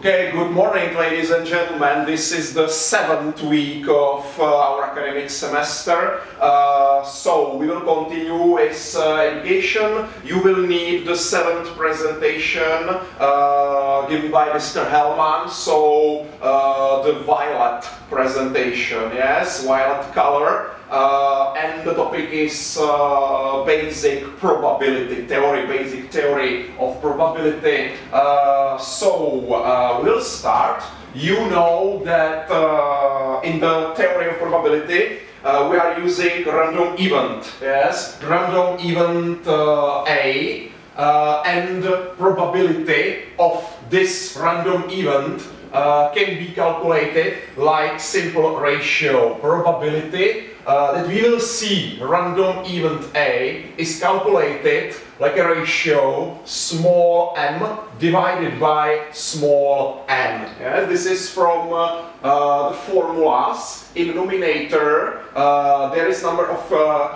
Okay, good morning, ladies and gentlemen. This is the 7th week of our academic semester. So we will continue with education. You will need the 7th presentation given by Mr. Hellman. So the violet presentation, yes, violet color. And the topic is basic probability theory, basic theory of probability. We'll start. You know that in the theory of probability we are using random event, yes, random event A, and probability of this random event can be calculated like simple ratio. Probability that we will see random event A is calculated like a ratio small m divided by small n. Yes, this is from the formulas. In numerator there is number of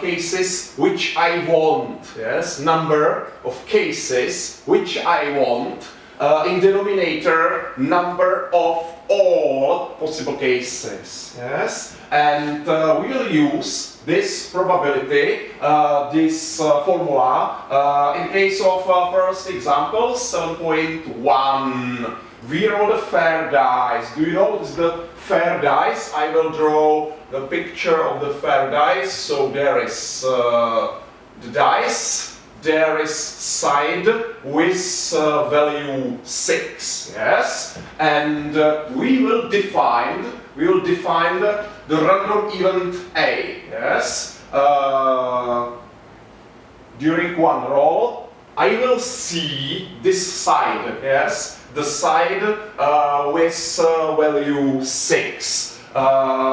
cases which I want. Yes, number of cases which I want. In denominator, number of all possible cases. Yes, and we will use this probability, this formula, in case of first example, 7.1. We roll the fair dice. Do you know what is the fair dice? I will draw the picture of the fair dice. So there is the dice. There is side with value 6, yes, and we will define the random event A, yes. During one roll, I will see this side, yes, the side with value 6.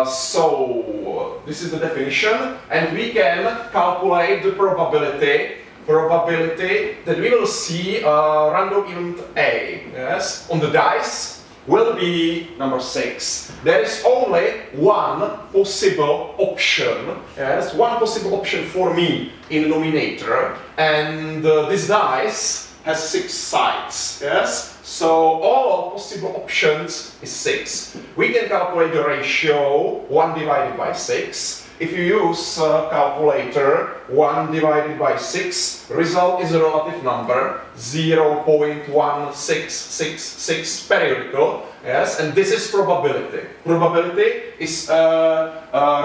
So this is the definition, and we can calculate the probability that we will see random event A, yes, on the dice will be number 6. There is only one possible option, yes, one possible option for me in the numerator, and this dice has 6 sides, yes, so all possible options is 6. We can calculate the ratio 1 divided by 6. If you use calculator, 1 divided by 6, result is a relative number, 0.1666 periodical, yes, and this is probability. Probability is a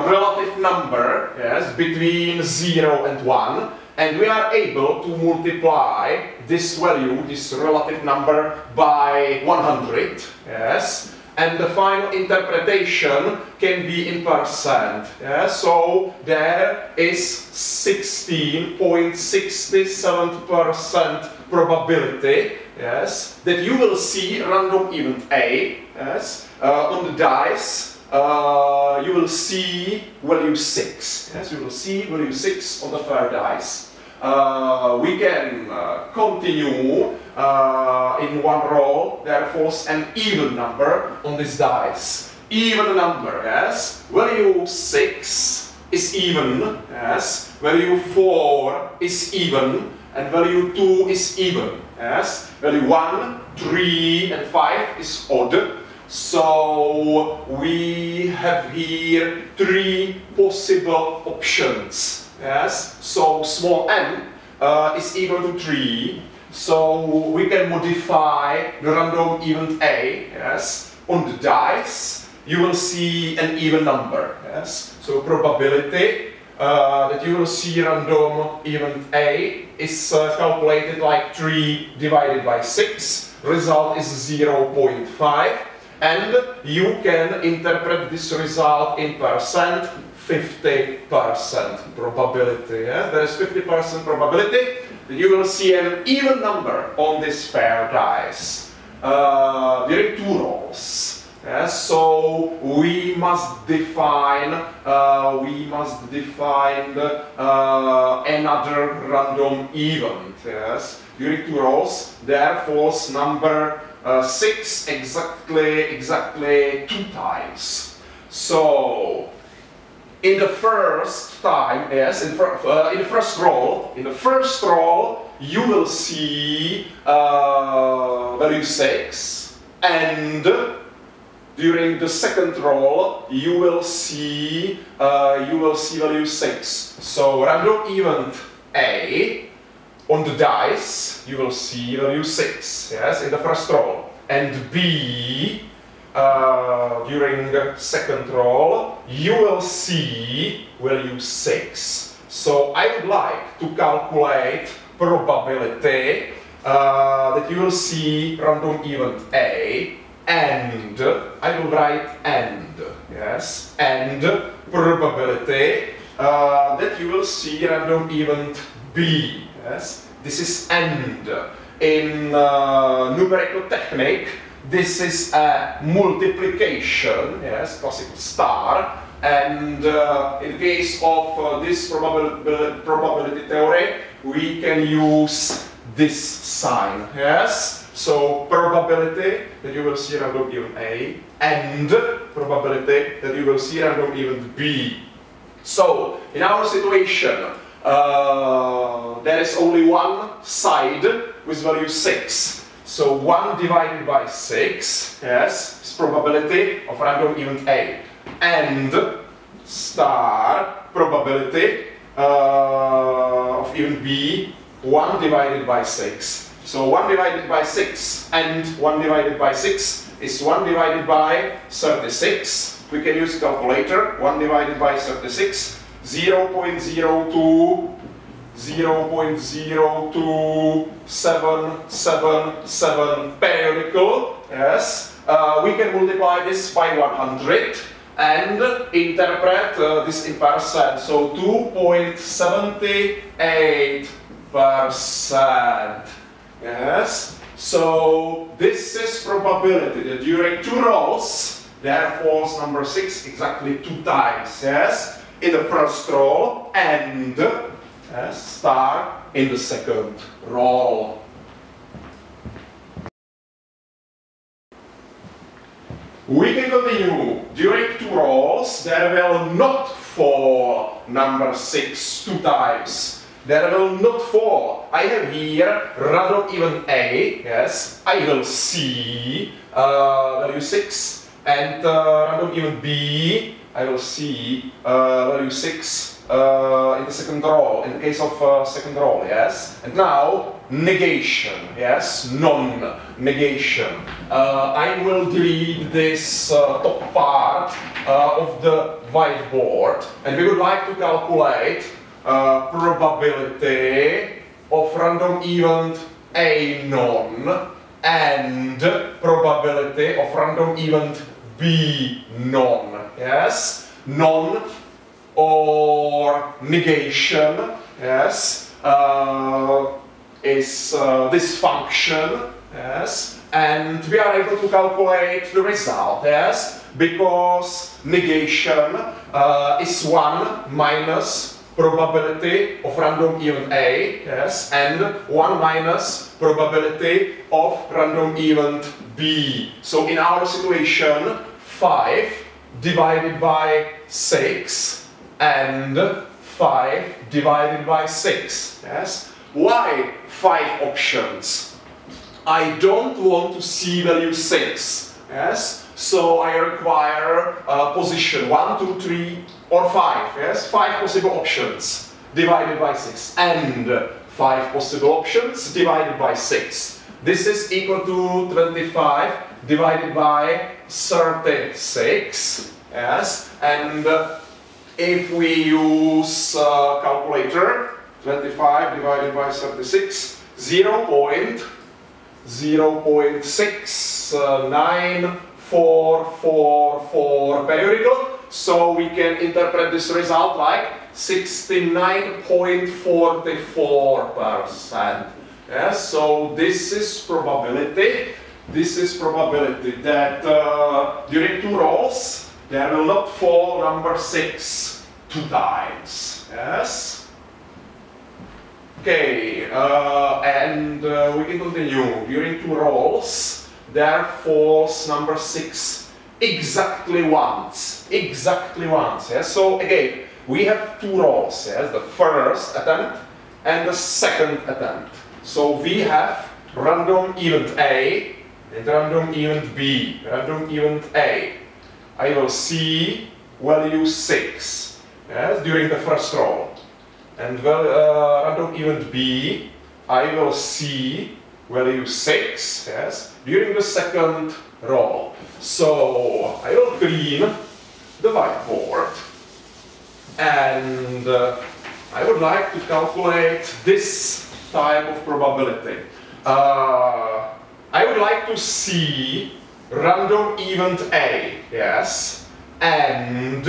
relative number, yes, between 0 and 1, and we are able to multiply this value, this relative number, by 100, yes. And the final interpretation can be in percent. Yeah? So there is 16.67% probability, yes, that you will see random event A, yes, on the dice. You will see value 6. Yes, you will see value 6 on the fair dice. We can continue in one row. There falls an even number on this dice. Even number, yes. Value 6 is even, yes. Value 4 is even, and value 2 is even, yes. Value 1, 3, and 5 is odd. So we have here 3 possible options. Yes, so small n is equal to 3, so we can modify the random event A, yes. On the dice, you will see an even number, yes. So probability that you will see random event A is calculated like 3 divided by 6, result is 0.5, and you can interpret this result in percent. 50% probability. Yes? There is 50% probability that you will see an even number on this fair dice during 2 rolls. Yes? So we must define another random event. Yes? During 2 rolls, there falls number 6 exactly 2 times. So in the first time, yes, in the first roll, you will see value 6, and during the second roll you will see value 6. So random event A on the dice you will see value 6, yes, in the first roll, and B during the second roll you will see value 6. So I would like to calculate probability that you will see random event A, and I will write and, yes, and probability that you will see random event B, yes. This is and. In numerical technique, this is a multiplication, yes, classical star, and in case of this probability theory, we can use this sign, yes. So probability that you will see random event A, and probability that you will see random event B. So in our situation, there is only one side with value 6. So 1 divided by 6, yes, is probability of random event A, and star probability of event B, 1 divided by 6. So 1 divided by 6 and 1 divided by 6 is 1 divided by 36. We can use calculator. 1 divided by 36, 0.02777 periodical, yes. We can multiply this by 100 and interpret this in percent. So 2.78%, yes. So this is probability that during 2 rolls there falls number 6 exactly 2 times, yes, in the first roll, and yes, star in the second roll. We can continue. During 2 rolls there will not fall number 6 2 times. There will not fall. I have here random event A, yes, I will see value 6, and random event B, I will see value 6 in the second roll, in the case of second roll, yes. And now negation, yes, non-negation. I will delete this top part of the whiteboard, and we would like to calculate probability of random event A non and probability of random event B non, yes. Non or negation, yes, is this function, yes, and we are able to calculate the result, yes, because negation is 1 minus probability of random event A, yes, and 1 minus probability of random event B. So in our situation, 5 divided by 6 and 5 divided by 6, yes. Why 5 options? I don't want to see value 6, yes. So I require position 1, 2, 3 or 5, yes, 5 possible options divided by 6 and 5 possible options divided by 6. This is equal to 25 divided by 36, yes, and if we use calculator, 25 divided by 36, 0.06944 periodical. So we can interpret this result like 69.44%. Yes, so this is probability. This is probability that during 2 rolls there will not fall number 6 2 times. Yes. Okay, and we can continue. During 2 rolls there falls number 6 exactly once. Exactly once. Yes. So again, we have 2 rolls. Yes, the first attempt and the second attempt. So we have random event A and random event B, random event A, I will see value 6, yes, during the first roll. And random event B, I will see value 6, yes, during the second roll. So I will clean the whiteboard, and I would like to calculate this type of probability. I would like to see random event A, yes, and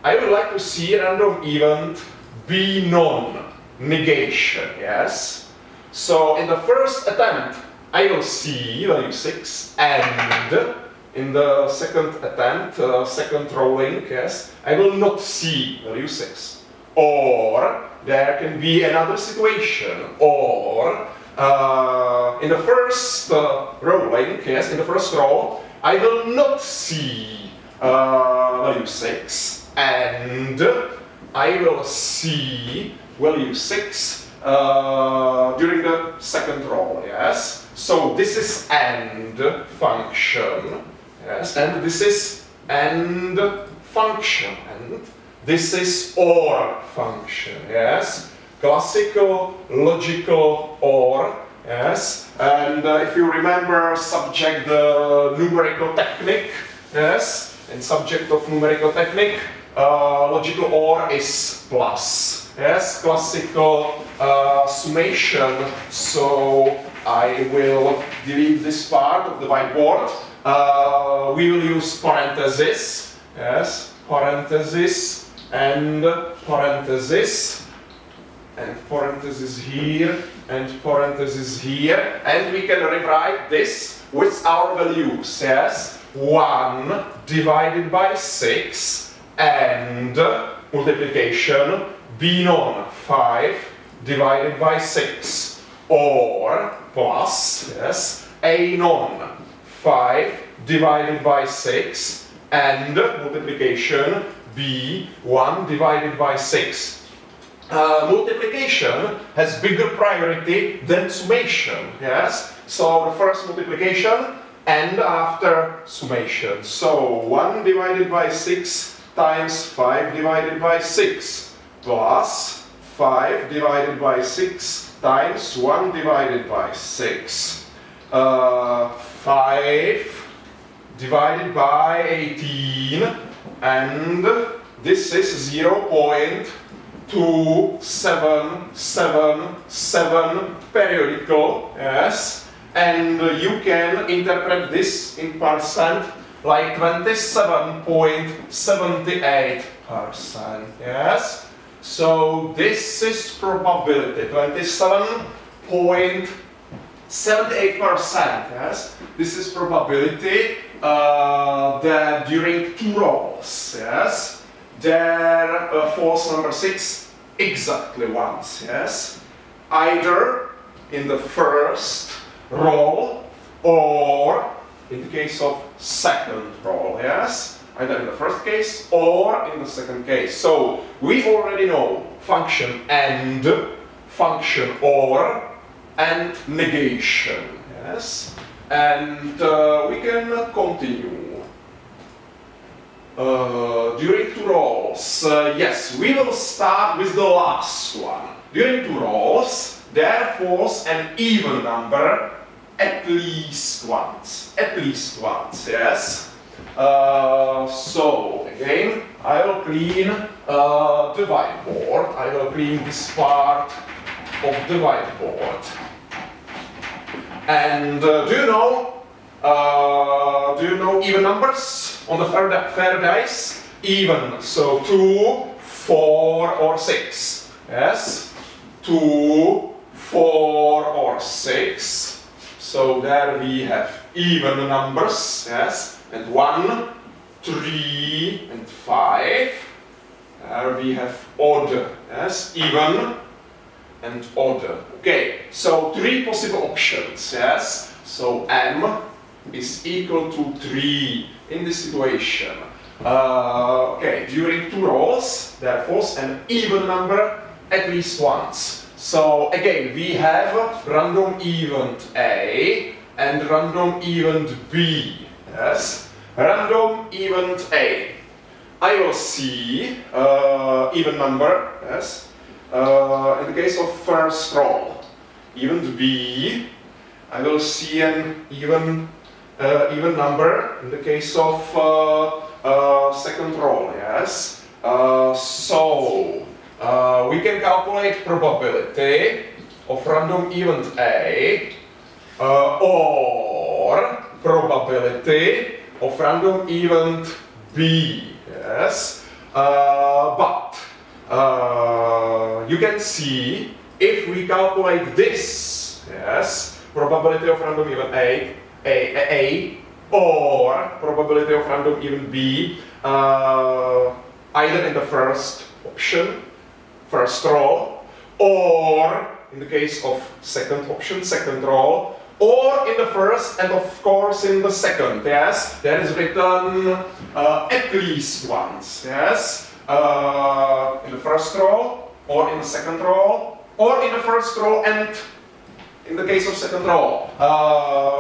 I would like to see random event B non-negation, yes. So in the first attempt, I will see value 6, and in the second attempt, second rolling, yes, I will not see value 6. Or there can be another situation, or in the first rolling, yes, in the first roll, I will not see value 6, and I will see value 6 during the second roll, yes. So this is AND function, yes, and this is AND function, and this is OR function, yes. Classical, logical OR, yes. And if you remember subject the numerical technique, yes, and subject of numerical technique, logical OR is plus, yes, classical summation. So I will delete this part of the whiteboard. We will use parenthesis, yes, parenthesis and parenthesis, and parenthesis here and parenthesis here, and we can rewrite this with our values, yes. 1 divided by 6 and multiplication B non 5 divided by 6, or plus, yes, A non 5 divided by 6 and multiplication B 1 divided by 6. Multiplication has bigger priority than summation, yes. So the first multiplication and after summation. So 1 divided by 6 times 5 divided by 6 plus 5 divided by 6 times 1 divided by 6. 5 divided by 18, and this is 0.2777 periodical, yes. And you can interpret this in percent like 27.78%, yes. So this is probability, 27.78%, yes. This is probability that during 2 rolls, yes, there falls number 6 exactly once, yes. Either in the first roll or in the case of second roll, yes, either in the first case or in the second case. So we already know function AND, function OR, and negation, yes, and we can continue. During 2 rolls, yes, we will start with the last one. During 2 rolls, there falls an even number at least once, yes. So again, I will clean the whiteboard. I will clean this part of the whiteboard. And do you know even numbers on the fair dice? Even, so 2, 4, or 6. Yes, 2, 4, or 6. So there we have even numbers, yes, and 1, 3, and 5. There we have odd, yes, even and odd. Okay, so 3 possible options, yes. So M is equal to 3 in this situation. Okay, during 2 rolls, there falls an even number at least once. So again, we have random event A, and random event B. Yes, random event A. I will see even number. Yes, in the case of first roll. Event B, I will see an even number in the case of second roll. Yes, so we can calculate probability of random event A or probability of random event B. Yes, but you can see if we calculate this, yes, probability of random event A or probability of random event B, either in the first option, first roll, or in the case of second option, second roll, or in the first and of course in the second. Yes, there is written at least once. Yes, in the first roll, or in the second roll, or in the first row and in the case of second row.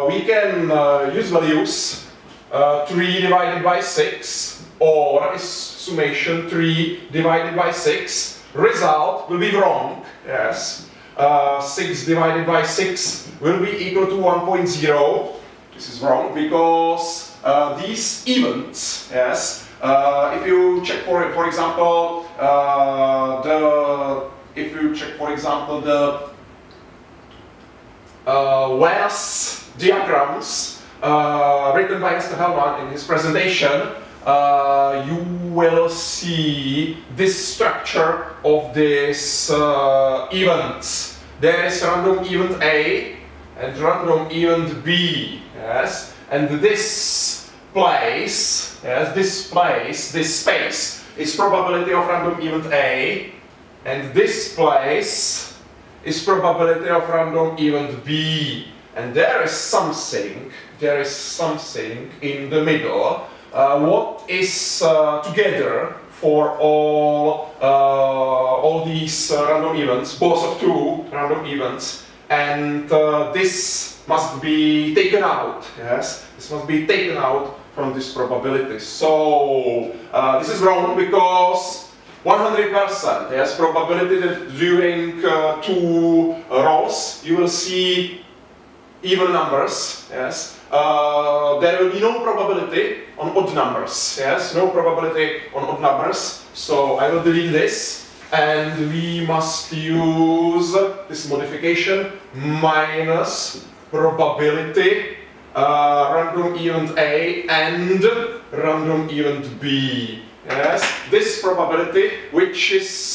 We can use values 3 divided by 6 or is summation 3 divided by 6. Result will be wrong. Yes. 6 divided by 6 will be equal to 1.0. This is wrong because these events, yes, if you check for example the Venus diagrams written by Mr. Hellman in his presentation, you will see this structure of these events. There is random event A and random event B. Yes, and this place, yes, this space is probability of random event A, and this place is probability of random event B. And there is something in the middle. What is together for all these random events, both of two random events, and this must be taken out. Yes, this must be taken out from this probability. So this is wrong because 100%, yes, probability that during two rows you will see even numbers. Yes, there will be no probability on odd numbers. Yes, no probability on odd numbers. So I will delete this, and we must use this modification minus probability random event A and random event B. Yes, this probability which is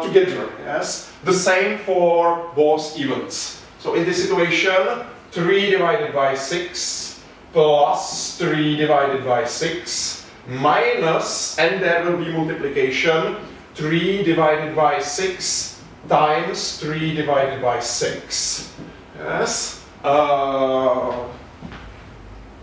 together. Yes, the same for both events. So in this situation, 3 divided by 6 plus 3 divided by 6 minus, and there will be multiplication, 3 divided by 6 times 3 divided by 6. Yes.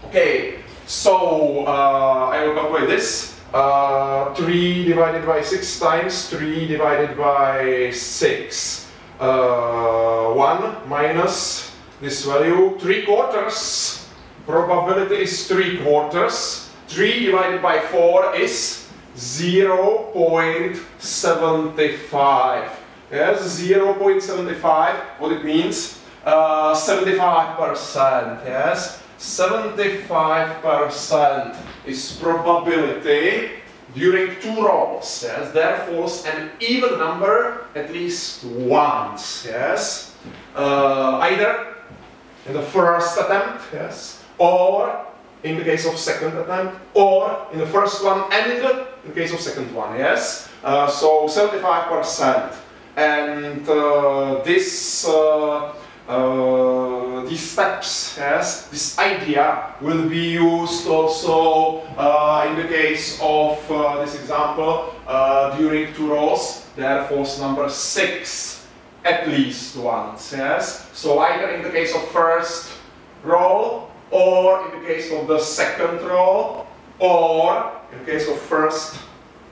Okay, so I will calculate this. 3 divided by 6 times 3 divided by 6. 1 minus this value, 3/4. Probability is 3/4. 3 divided by 4 is 0.75. Yes, 0.75. What it means? 75%. Yes, 75% is probability during two rolls. Yes, there falls an even number at least once. Yes, either in the first attempt, yes, or in the case of second attempt, or in the first one and in the case of second one. Yes, so 75%, and these steps, yes, this idea will be used also in the case of this example during two rows. There falls number 6 at least once. Yes, so either in the case of first roll, or in the case of the second roll, or in the case of first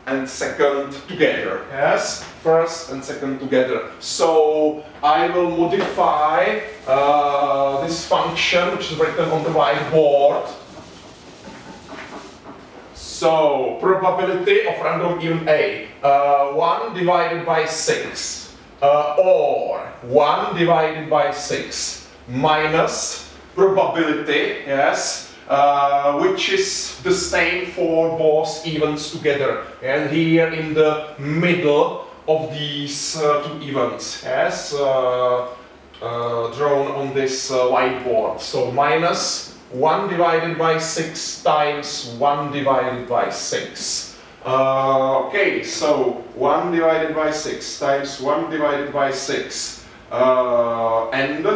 and second together. Yes, first and second together. So I will modify this function, which is written on the whiteboard. So probability of random even A, 1 divided by 6, or 1 divided by 6 minus probability, yes, which is the same for both events together. And here in the middle of these two events, yes, drawn on this whiteboard. So minus 1 divided by 6 times 1 divided by 6. Okay, so 1 divided by 6 times 1 divided by 6 and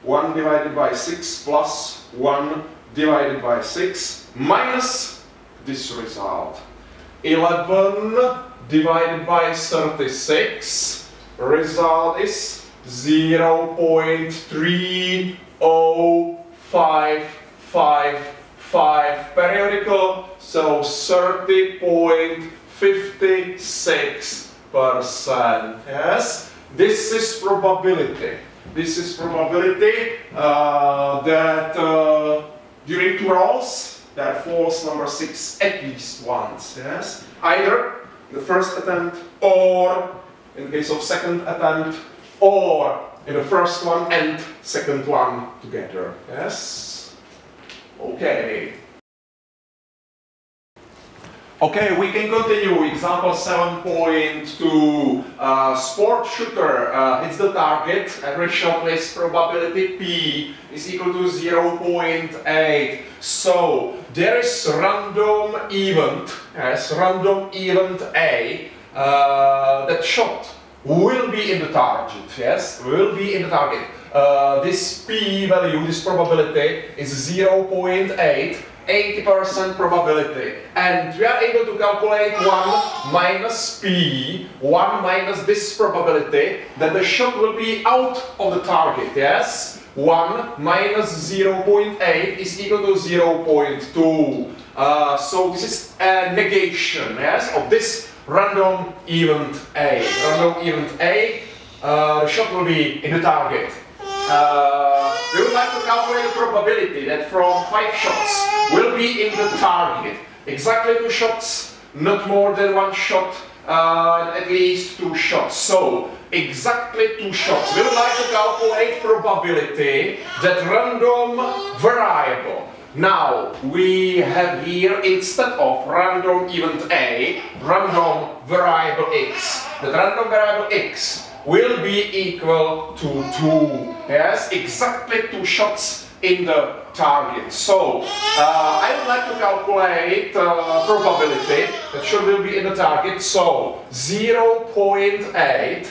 1 divided by 6 plus 1 divided by 6 minus this result. 11 divided by 36, result is 0.30555 periodical, so 30.56%. Yes, this is probability. This is probability that during 2 rows there falls number 6 at least once. Yes, either in the first attempt, or in the case of second attempt, or in the first one and second one together. Yes. Okay. Okay, we can continue. Example 7.2. Sport shooter hits the target. Every shot with probability P is equal to 0.8. So there is random event, yes, random event A. That shot will be in the target. Yes, will be in the target. This P value, this probability, is 0.8. 80% probability, and we are able to calculate 1 minus P, 1 minus this probability that the shot will be out of the target. Yes, 1 minus 0.8 is equal to 0.2. So this is a negation, yes, of this random event A. Random event A, the shot will be in the target. We would like to calculate the probability that from 5 shots will be in the target. Exactly 2 shots, not more than 1 shot, at least 2 shots. So, exactly 2 shots. We would like to calculate probability that random variable. Now, we have here, instead of random event A, random variable X. The random variable X will be equal to 2. Yes, exactly 2 shots in the target. So I would like to calculate probability that shot will be in the target. So 0.8,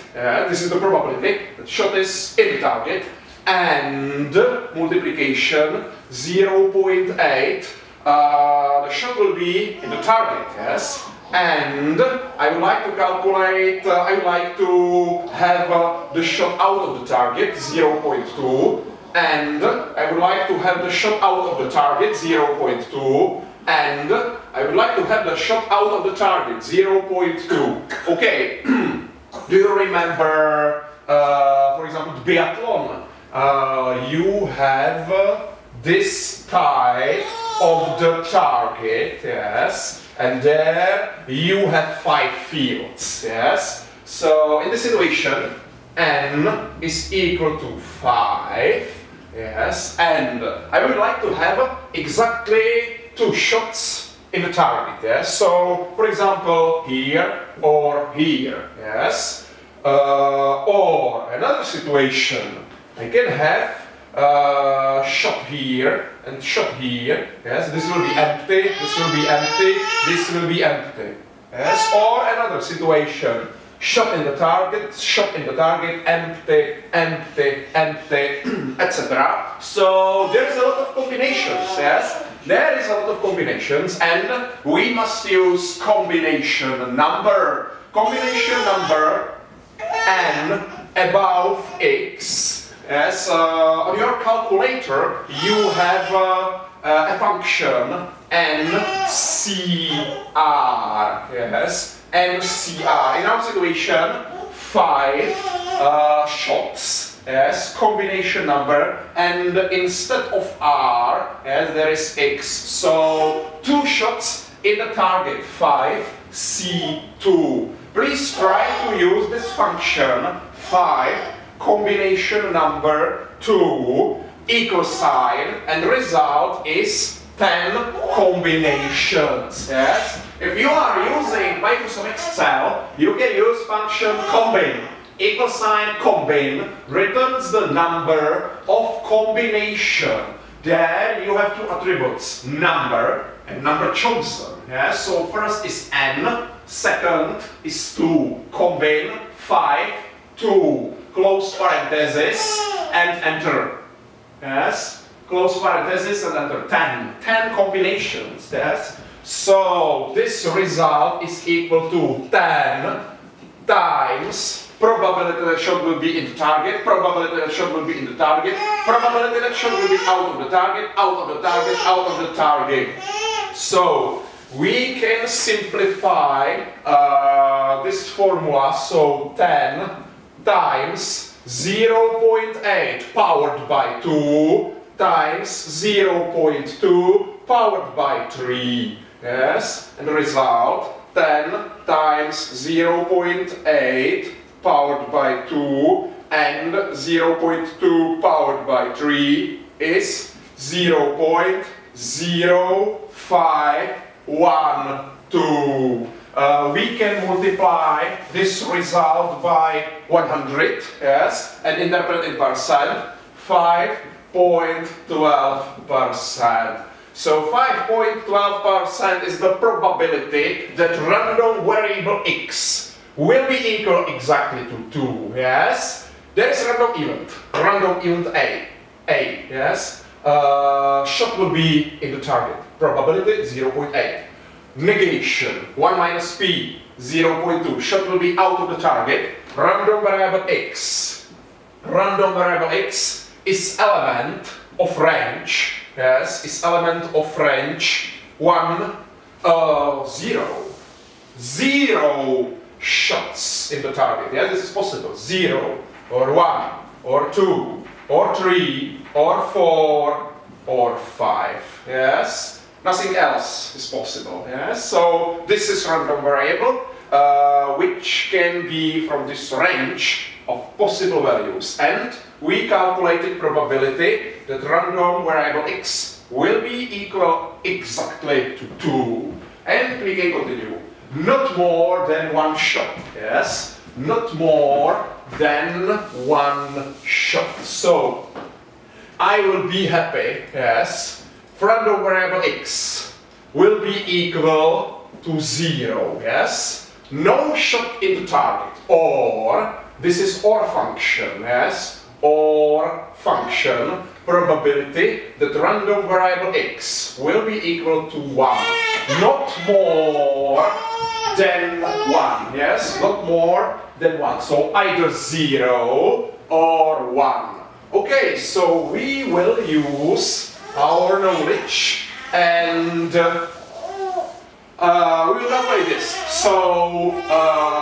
this is the probability that shot is in the target, and multiplication 0.8, the shot will be in the target. Yes. And I would like to calculate, I would like to have the shot out of the target, 0.2, and I would like to have the shot out of the target, 0.2, and I would like to have the shot out of the target, 0.2. Okay, do you remember, for example, the biathlon? You have this type of the target, yes, and there you have 5 fields, yes. So in this situation, n is equal to 5, yes, and I would like to have exactly 2 shots in the target, yes. So, for example, here or here, yes. Or another situation, I can have shot here and shot here. Yes, this will be empty, this will be empty, this will be empty. Yes, or another situation, shot in the target, empty, empty, empty, etc. So there is a lot of combinations. Yes, there is a lot of combinations, and we must use combination number n above x. yes, on your calculator you have a function NCR, yes, NCR. In our situation, 5 shots, yes, combination number, and instead of R, yes, there is X, so 2 shots in the target, 5C2. Please try to use this function, 5 combination number 2 equal sign, and the result is 10 combinations. Yes? If you are using Microsoft Excel, you can use function combine. Equal sign combine returns the number of combination. There you have 2 attributes, number and number chosen. Yes? So first is n, second is 2. Combine 5, 2, close parenthesis, and enter. Yes? Close parenthesis and enter 10. 10 combinations. Yes? So this result is equal to 10 times probability that shot will be in the target, probability that shot will be in the target, probability that shot will be out of the target, out of the target, out of the target. So we can simplify this formula, so 10 times 0.8 powered by 2 times 0.2 powered by 3. Yes, and the result 10 times 0.8 powered by 2 and 0.2 powered by 3 is 0.0512. We can multiply this result by 100, yes, and interpret in percent, 5.12%. So 5.12% is the probability that random variable x will be equal exactly to 2, yes? There is random event A, yes? Shot will be in the target, probability 0.8. Negation, 1 minus p, 0.2. Shot will be out of the target, random variable x. Random variable x is element of range, yes, is element of range 1, 0. 0 shots in the target. Yeah, this is possible. 0 or 1 or 2 or 3 or 4 or 5. Yes, nothing else is possible. Yes, so this is random variable which can be from this range of possible values, and we calculated probability that random variable x will be equal exactly to 2, and we can continue. Not more than 1 shot, yes? Not more than 1 shot. So, I will be happy, yes? Random variable x will be equal to 0, yes? No shot in the target, or, this is OR function, yes? OR function, probability that random variable x will be equal to 1. Not more than 1, yes? Not more than 1. So either 0 or 1. Okay, so we will use our knowledge and we will calculate this. So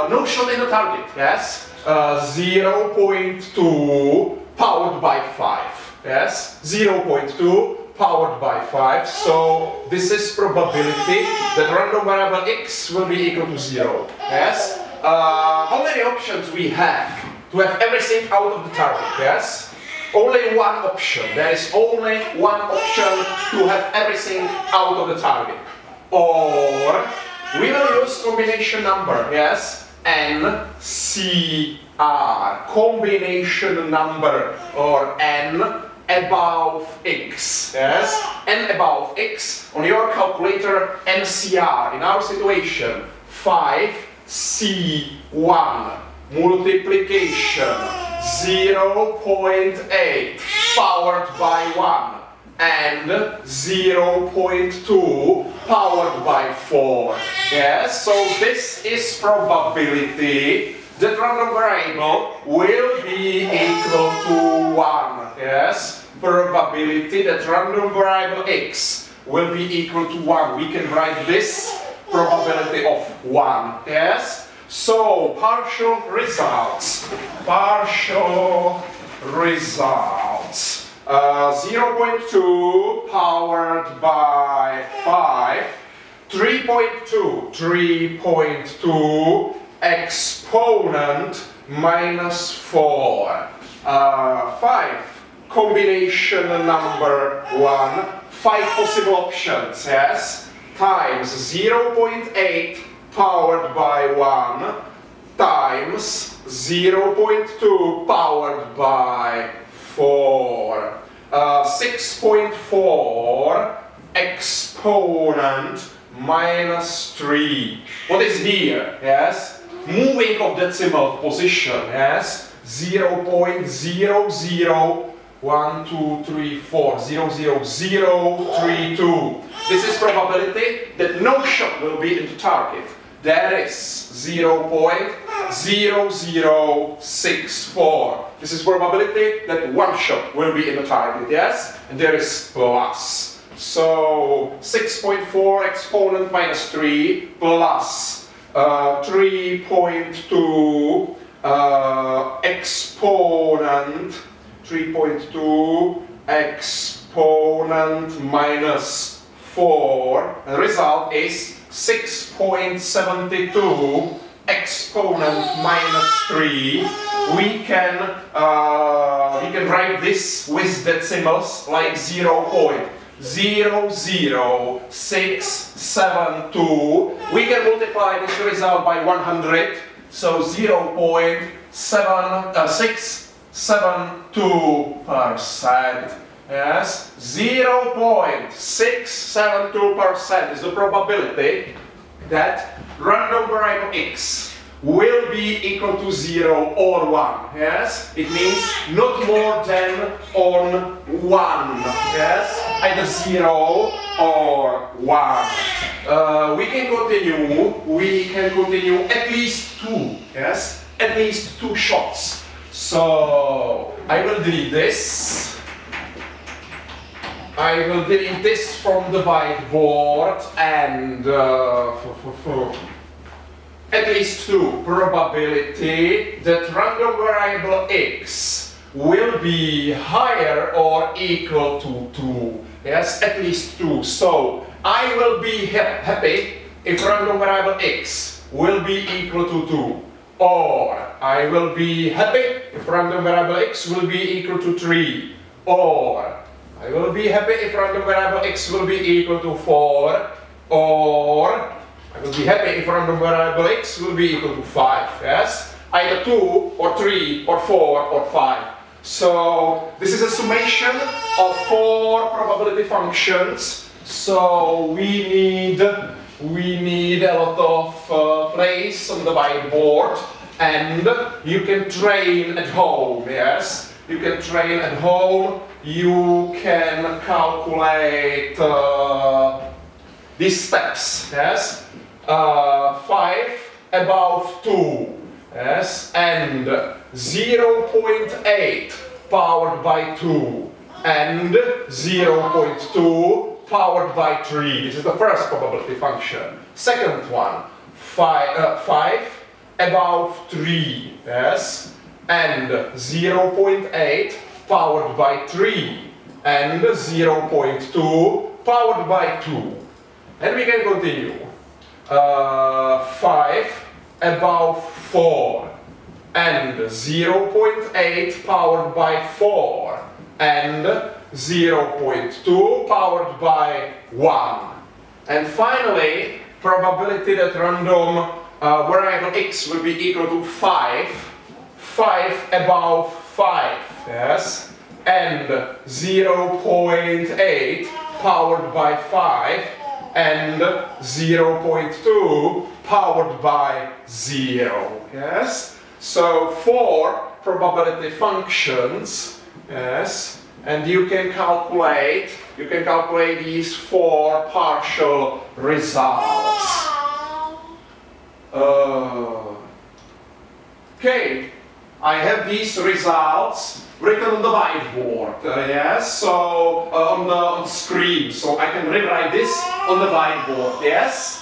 no shot in the target, yes? 0.2 powered by 5, yes? 0.2 powered by 5, so this is probability that random variable x will be equal to 0, yes? How many options we have to have everything out of the target, yes? Only one option. There is only one option to have everything out of the target. Or we will use combination number, yes? NCR, combination number, or N above x, yes? N above x, on your calculator, NCR, in our situation, 5C1, multiplication, 0.8, powered by 1, and 0.2 powered by 4. Yes, so this is probability that random variable will be equal to 1, yes? Probability that random variable x will be equal to 1. We can write this probability of 1, yes? So, partial results. 0.2 powered by 5, 3.2 exponent minus 4, 5 combination number 1, 5 possible options, yes, times 0.8 powered by 1 times 0.2 powered by 4, 6.4 exponent minus 3. What is here? Yes, moving of decimal position. Yes, 0.00123400032. This is probability that no shot will be in the target. That is 0.0064. This is probability that one shot will be in the target, yes? And there is plus. So 6.4 exponent minus 3 plus 3.2 exponent 3.2 exponent minus 4. The result is 6.72 exponent minus 3. We can write this with decimals like 0.00672. We can multiply this result by 100, so 0.672%. Yes, 0.672% is the probability that random variable x will be equal to 0 or 1. Yes, it means not more than on 1. Yes, either 0 or 1. We can continue at least 2. Yes, at least 2 shots. So I will delete this. I will delete this from the whiteboard and at least 2 probability that random variable x will be higher or equal to 2. Yes, at least 2. So I will be happy if random variable x will be equal to 2. Or I will be happy if random variable x will be equal to 3. Or I will be happy if random variable x will be equal to 4, or I will be happy if random variable x will be equal to 5, yes? Either 2, or 3, or 4, or 5. So, this is a summation of 4 probability functions, so we need a lot of place on the whiteboard, and you can train at home, yes? You can train at home. You can calculate these steps, yes? 5 above 2, yes? And 0.8 powered by 2, and 0.2 powered by 3. This is the first probability function. Second one, 5 above 3, yes? And 0.8 powered by 3, and 0.2 powered by 2. And we can continue. 5 above 4, and 0.8 powered by 4, and 0.2 powered by 1. And finally, probability that random variable x will be equal to 5 above 5, yes, and 0.8 powered by 5, and 0.2 powered by 0, yes. So 4 probability functions, yes, and you can calculate these 4 partial results. Okay, I have these results written on the whiteboard, yes, so on the screen, so I can rewrite this on the whiteboard, yes.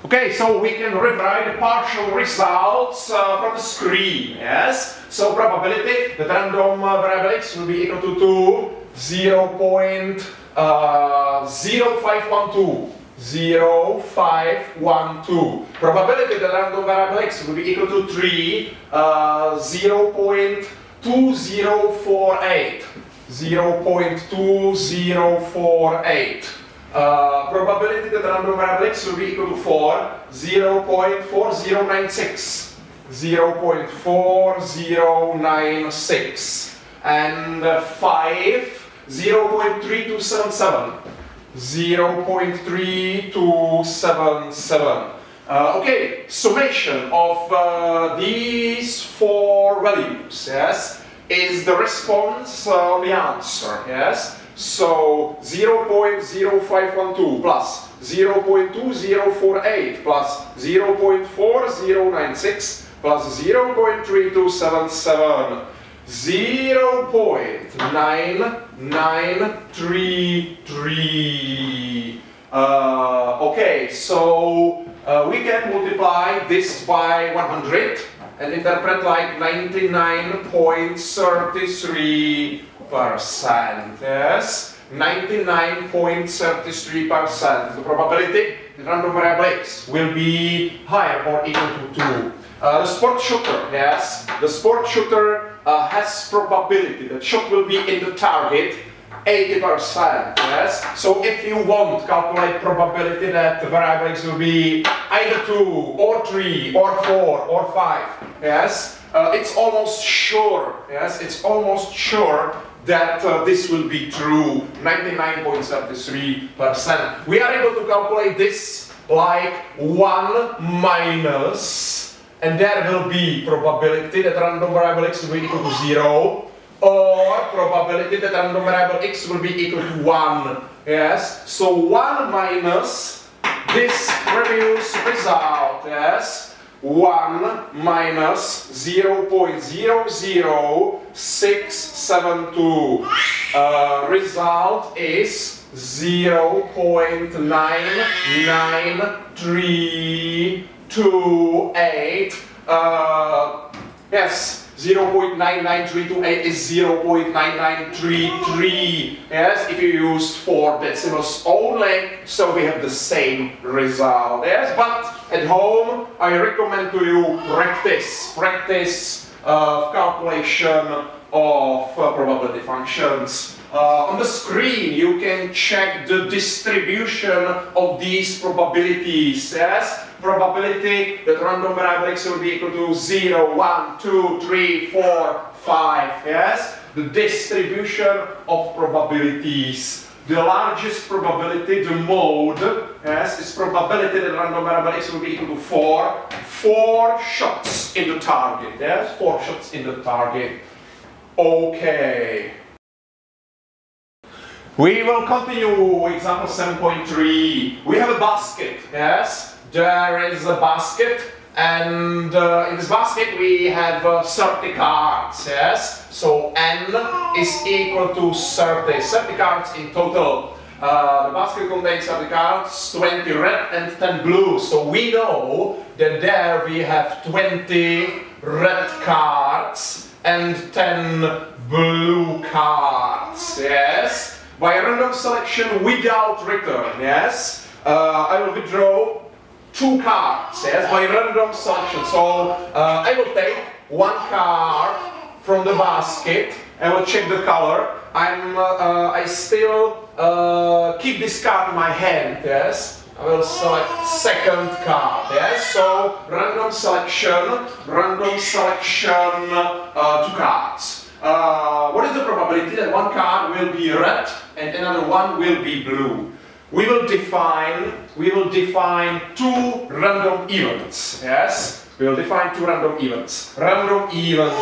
Okay, so we can rewrite the partial results from the screen, yes. So probability that random variable x will be equal to 0.0512. 0.512. Probability that random variable x will be equal to 3, 0.2048. 0.2048. Probability that random variable x will be equal to 4, 0.4096. 0.4096. And 5, 0.3277. 0.3277. Okay, summation of these four values, yes, is the response on the answer, yes. So 0.0512 plus 0.2048 plus 0.4096 plus 0.3277. 0.9933. Okay, so we can multiply this by 100 and interpret like 99.33%. Yes, 99.33% the probability that random variable x will be higher or equal to 2. The sport shooter, yes, the sport shooter has probability that shot will be in the target 80%, yes. So if you want to calculate probability that the variable x will be either 2 or 3 or 4 or 5, yes, it's almost sure, yes, it's almost sure that this will be true, 99.73%. We are able to calculate this like 1 minus, and there will be probability that random variable x will be equal to 0, or probability that random variable x will be equal to 1. Yes, so 1 minus this previous result, yes, 1 minus 0.00672. Result is 0.99328. Yes, 0.99328 is 0.9933. Yes, if you use 4 decimals only, so we have the same result. Yes, but at home I recommend to you practice calculation of probability functions. On the screen you can check the distribution of these probabilities. Yes, probability that random variable x will be equal to 0, 1, 2, 3, 4, 5. Yes, the distribution of probabilities. The largest probability, the mode, yes, is probability that random variable x will be equal to 4. 4 shots in the target. Yes, 4 shots in the target. Okay. We will continue example 7.3. We have a basket, yes? There is a basket, and in this basket we have 30 cards, yes? So n is equal to 30 cards in total. The basket contains 30 cards, 20 red and 10 blue. So we know that there we have 20 red cards and 10 blue cards, yes? By random selection without return, yes? I will withdraw 2 cards, yes, by random selection. So I will take 1 card from the basket. I will check the color. I still keep this card in my hand, yes? I will select 2nd card, yes? So random selection, 2 cards. What is the probability that 1 card will be red and another one will be blue? We will define 2 random events, yes? We will define 2 random events. Random event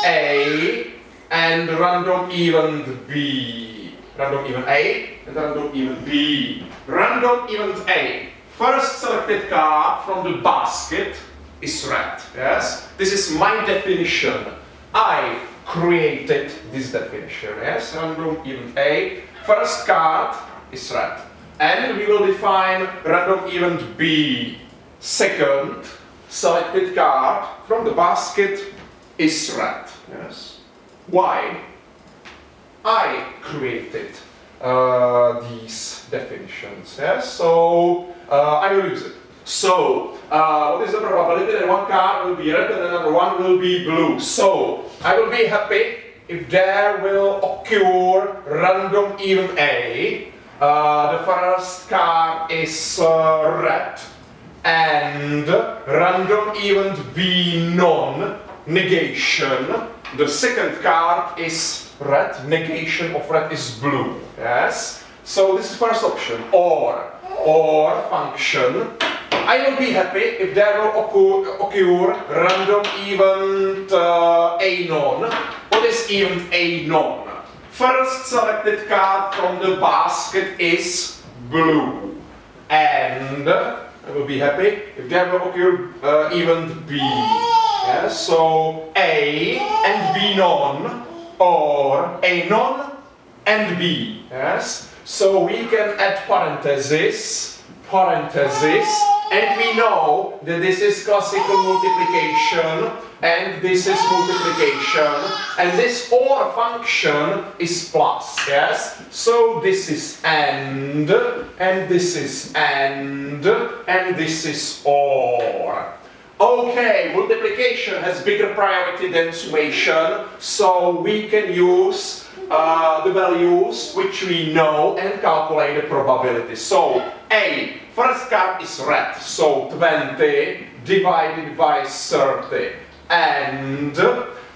A and random event B. Random event A and random event B. Random event A. First selected card from the basket is red. Yes, this is my definition. I created this definition. Yes, random event A. First card is red, and we will define random event B. Second selected card from the basket is red. Yes. Why? I created these definitions. Yes. So I will use it. So what is the probability that one card will be red and another one will be blue? So I will be happy if there will occur random event A. The first card is red, and random event B non-negation. The second card is red, negation of red is blue. Yes. So this is first option, or function. I will be happy if there will occur random event A non. What is event A non? First selected card from the basket is blue, and I will be happy if there will occur event B. Yes, so A and B non, or A non and B. Yes, so we can add parentheses, and we know that this is classical multiplication and this is multiplication, and this OR function is plus. Yes, so this is and this is and this is OR. Okay, multiplication has bigger priority than summation, so we can use the values which we know and calculate the probability. So A, first card is red, so 20 divided by 30, and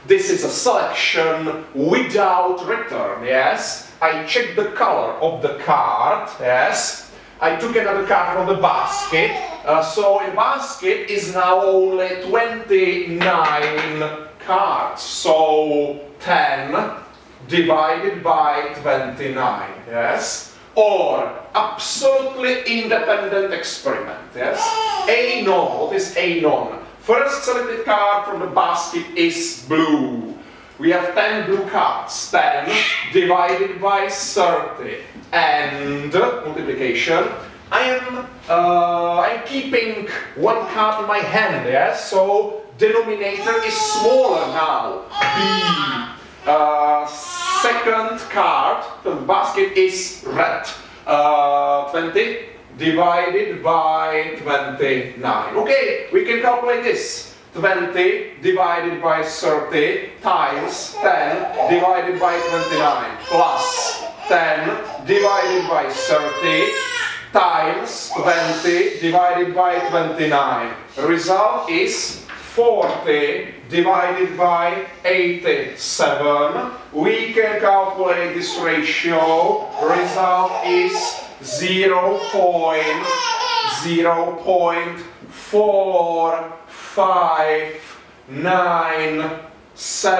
this is a selection without return. Yes, I check the color of the card. Yes, I took another card from the basket, so in basket is now only 29 cards, so 10 divided by 29, yes, or absolutely independent experiment. Yes, A non. What is A non? First selected card from the basket is blue. We have 10 blue cards. 10 divided by 30, and multiplication. I'm keeping one card in my hand. Yes, so denominator is smaller now. B. Second card from the basket is red. 20 divided by 29. Okay, we can calculate this. 20 divided by 30 times 10 divided by 29 plus 10 divided by 30 times 20 divided by 29. Result is 40 divided by 87. We can calculate this ratio. Result is 0.04597. So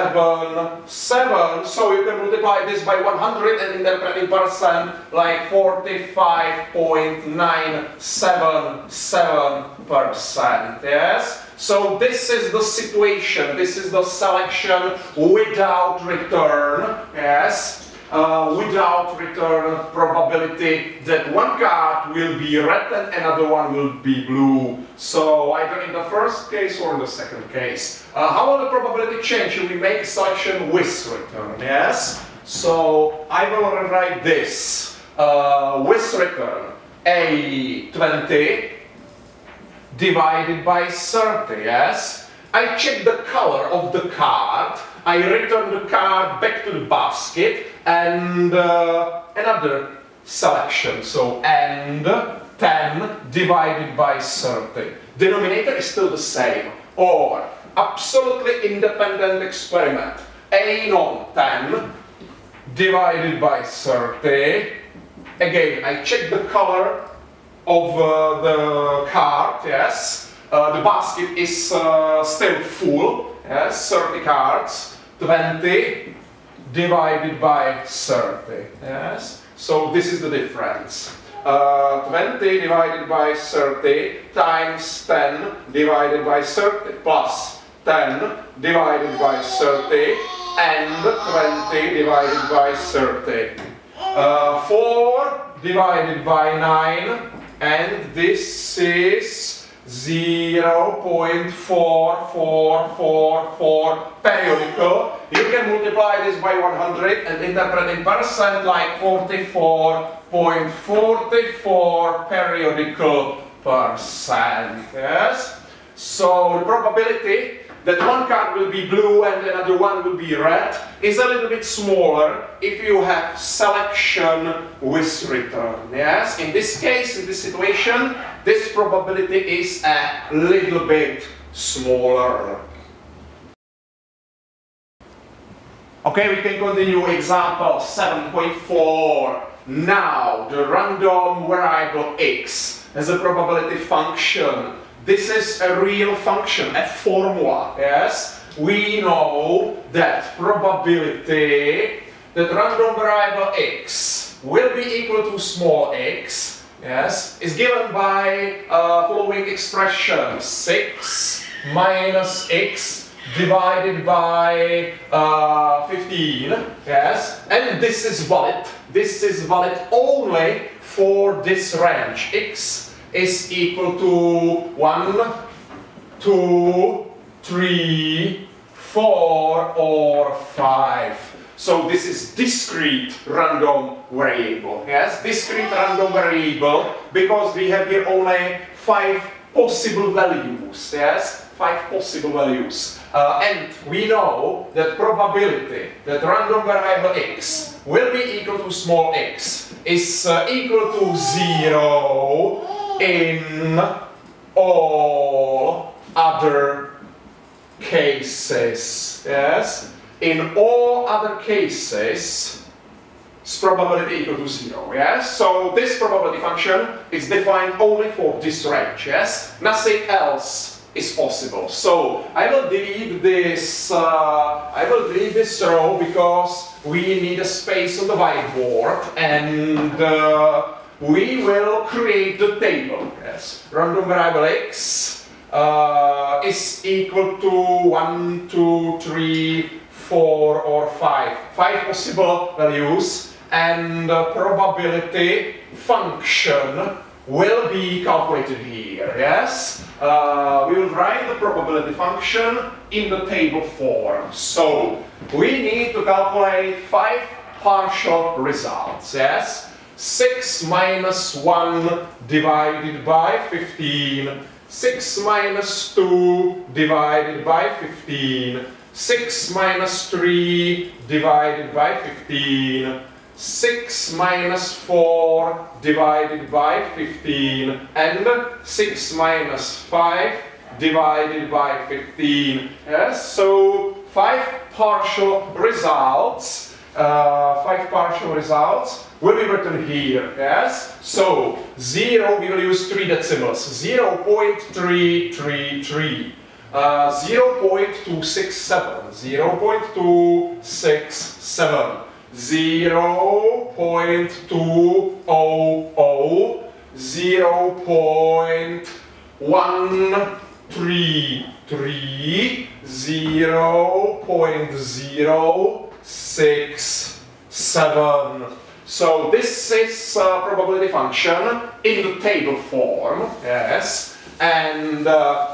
you can multiply this by 100 and interpret in percent like 45.977%. Yes. So this is the situation. This is the selection without return. Yes. Without return probability that one card will be red and another one will be blue. So either in the first case or in the second case. How will the probability change if we make a selection with return? Yes. So I will rewrite this with return A20 divided by 30. Yes. I check the color of the card. I return the card back to the basket, and another selection, so and 10 divided by 30. Denominator is still the same, or absolutely independent experiment. A non 10 divided by 30. Again, I check the color of the card, yes. The basket is still full, yes, 30 cards. 20 divided by 30, yes. So this is the difference. 20 divided by 30 times 10 divided by 30 plus 10 divided by 30 and 20 divided by 30. 4 divided by 9, and this is 0.4444 periodical. You can multiply this by 100 and interpret in percent like 44.44 periodical percent. Yes? So the probability that one card will be blue and another one will be red is a little bit smaller if you have selection with return. Yes? In this case, in this situation, this probability is a little bit smaller. Okay, we can continue example 7.4. Now, the random variable x has a probability function. This is a real function, a formula, yes? We know that probability that random variable x will be equal to small x, yes, is given by following expression, 6 minus x divided by 15, yes? And this is valid. This is valid only for this range. X is equal to 1, 2, 3, 4 or 5. So this is discrete random variable. Yes, discrete random variable because we have here only 5 possible values. Yes, 5 possible values. And we know that probability that random variable x will be equal to small x is equal to 0 in all other cases. Yes? In all other cases, is probability equal to 0. Yes? So this probability function is defined only for this range. Yes? Nothing else is possible. So I will delete this. Row because we need a space on the whiteboard, and we will create the table. Yes, random variable x is equal to 1, 2, 3, 4 or 5. 5 possible values, and the probability function will be calculated here. Yes, we will write the probability function in the table form. So we need to calculate 5 partial results. Yes. 6 minus 1 divided by 15, 6 minus 2 divided by 15, 6 minus 3 divided by 15, 6 minus 4 divided by 15, and 6 minus 5 divided by 15. Yes, so 5 partial results. 5 partial results will be written here. Yes, so 0 we will use 3 decimals. 0.333, 0.267, 0.267, 0.200, 0.133, 0.067. So this is probability function in the table form. Yes, and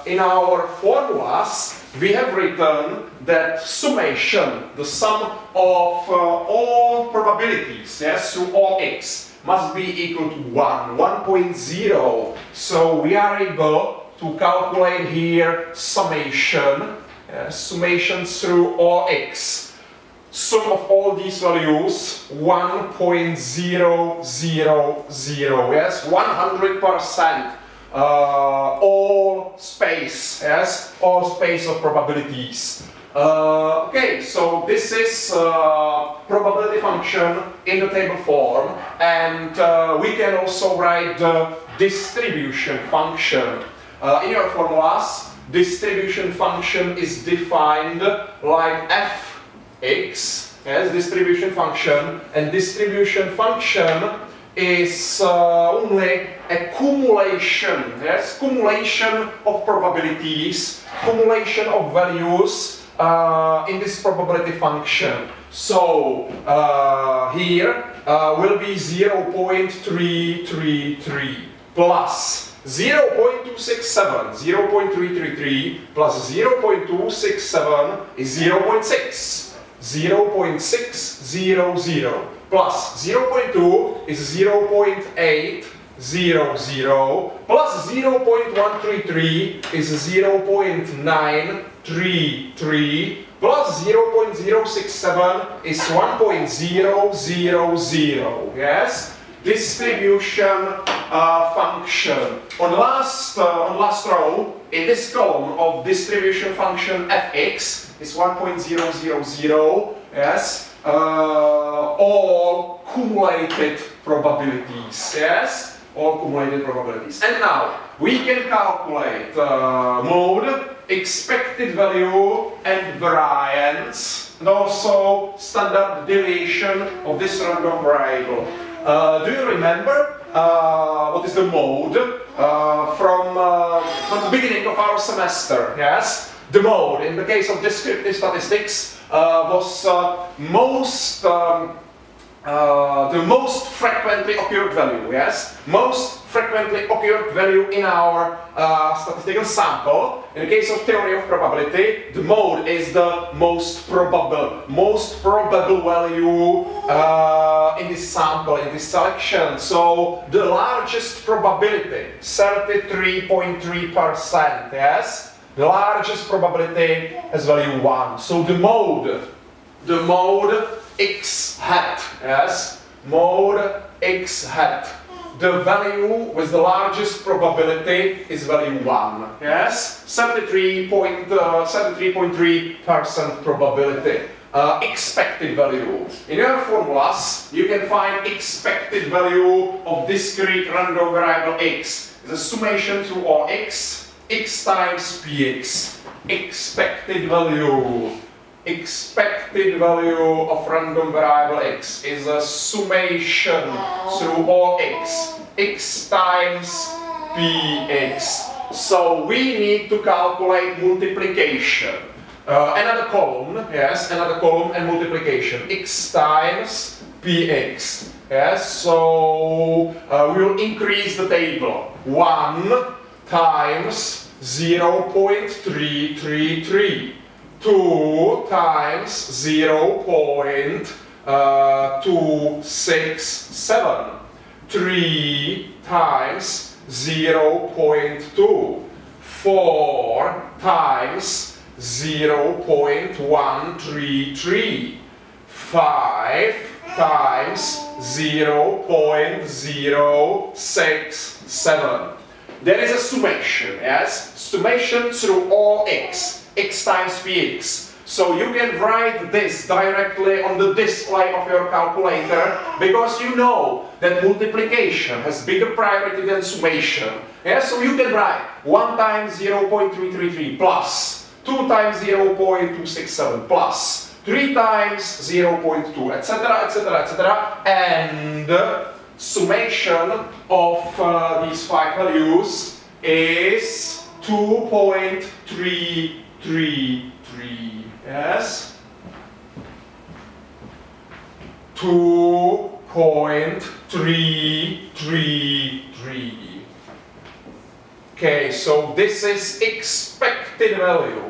in our formulas we have written that summation, the sum of all probabilities, yes, through all x, must be equal to 1, 1.0. So we are able to calculate here summation, summation through all x. Sum of all these values, 1.000, yes, 100%. All space, yes, all space of probabilities. Okay, so this is probability function in the table form, and we can also write the distribution function. In your formulas, distribution function is defined like fx, yes, distribution function, and distribution function is only a cumulation, yes, cumulation of probabilities, cumulation of values in this probability function. So here will be 0.333 plus 0.267, 0.333 plus 0.267 is 0.6, 0.600 plus 0.2 is 0.800 plus 0.133 is 0.933 plus 0.067 is 1.000, yes? Distribution function. On last row, in this column of distribution function fx is 1.000, yes? All cumulated probabilities, yes? All cumulated probabilities. And now, we can calculate mode, expected value, and variance, and also standard deviation of this random variable. Do you remember what is the mode from the beginning of our semester? Yes, the mode in the case of descriptive statistics was the most frequently occurred value. Yes, most frequently occurred value in our statistical sample. In the case of theory of probability, the mode is the most probable value in this sample, in this selection. So the largest probability, 33.3%, yes? The largest probability has value 1. So the mode x hat, yes? Mode x hat. The value with the largest probability is value 1, yes? 73.3% probability. Expected value. In your formulas, you can find expected value of discrete random variable x. It's a summation through all x times px. Expected value. Expected value of random variable x is a summation through all x times px. So we need to calculate multiplication. Another column, yes, another column and multiplication. X times px. Yes, so we will increase the table. 1 times 0.333. 2 times 0.267, 3 times 0.2, 4 times 0.133, 5 times 0.067. There is a summation, yes? Summation through all x times px. So you can write this directly on the display of your calculator because you know that multiplication has bigger priority than summation. Yes, so you can write 1 times 0.333 plus 2 times 0.267 plus 3 times 0.2, etc., etc., etc. And summation of these 5 values is 2.333, yes? 2.333. Okay, so this is expected value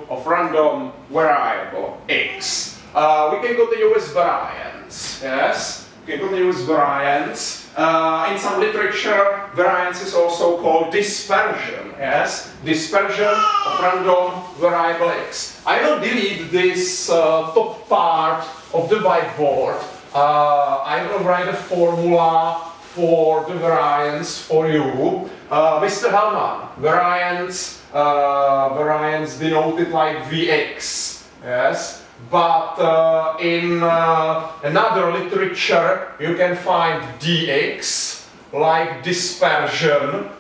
of random variable x. We can continue with variance, yes? We can continue with variance. In some literature, variance is also called dispersion, yes? Dispersion of random variable x. I will delete this top part of the whiteboard. I will write a formula for the variance for you. Mr. Hellman, variance denoted like Vx, yes? But in another literature, you can find dx, like dispersion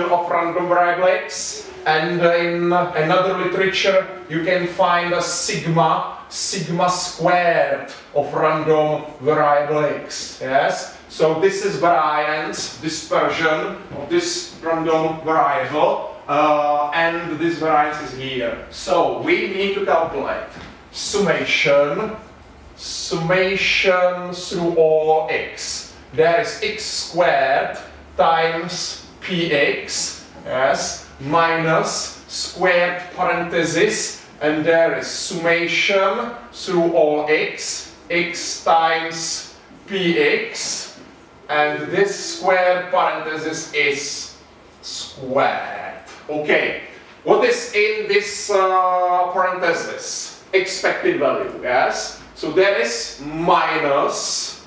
of random variable x. And in another literature, you can find a sigma, sigma squared of random variable x. Yes? So this is variance, dispersion of this random variable, and this variance is here. So we need to calculate summation through all x. There is x squared times px, yes, minus squared parenthesis, and there is summation through all x, x times px, and this squared parenthesis is squared. Okay, what is in this parenthesis? Expected value, yes? So there is minus,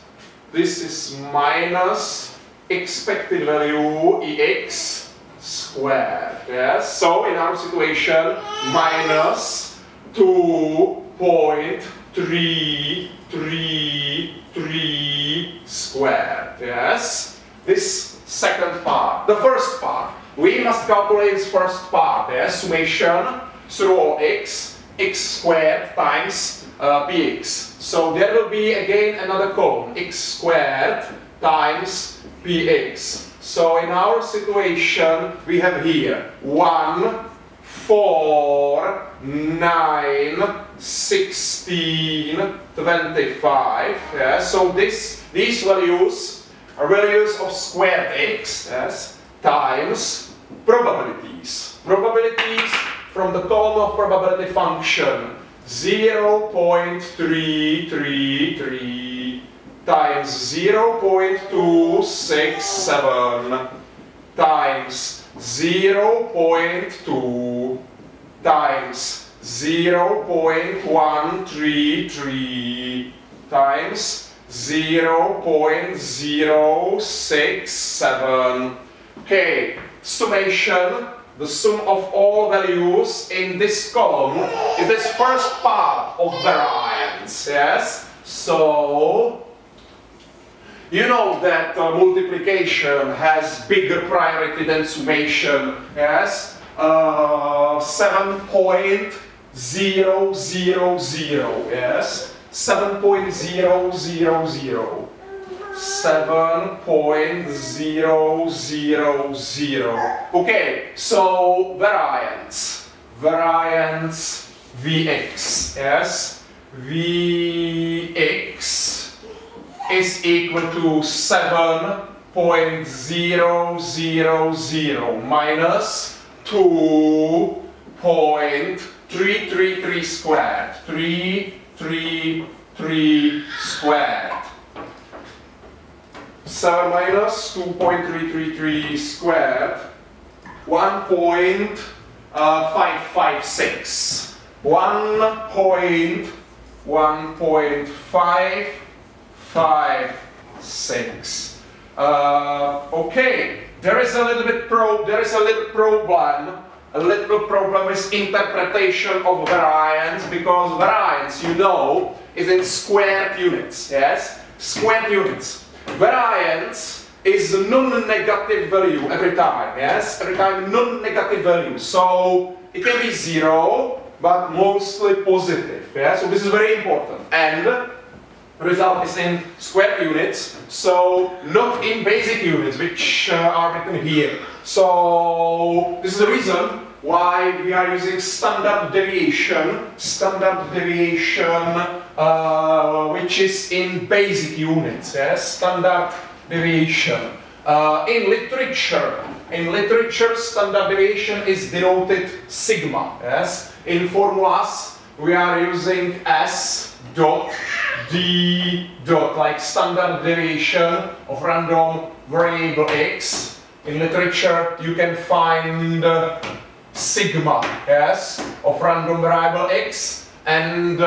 this is minus expected value ex squared, yes? So in our situation, minus 2.333 squared, yes? This second part. The first part, we must calculate this first part, yes? Summation through all x, x squared times px. So there will be again another column, x squared times px. So in our situation we have here 1, 4, 9, 16, 25. Yes? So these values are values of squared x, yes, times probabilities. Probabilities from the column of probability function 0.333 times 0.267 times 0.2 times 0.133 times 0.067. Okay, summation, the sum of all values in this column is this first part of variance, yes? So, you know that multiplication has bigger priority than summation, yes? 7.000, yes? 7.000. 7.000. Okay, so variance Vx, yes? Vx is equal to 7.000 minus 2.333 squared. 333 squared. 7 minus 2.333 squared, 1.556. 1.556. Okay, there is a little problem with interpretation of variance, because variance, you know, is in squared units, yes? Squared units. Variance is a non-negative value every time, yes? Every time non-negative value. So it can be 0, but mostly positive, yeah? So this is very important. And the result is in squared units, so not in basic units, which are written here. So this is the reason why we are using standard deviation, which is in basic units, yes? Standard deviation. In literature, standard deviation is denoted sigma, yes? In formulas, we are using S dot D dot, like standard deviation of random variable x. In literature, you can find sigma, yes, of random variable x, and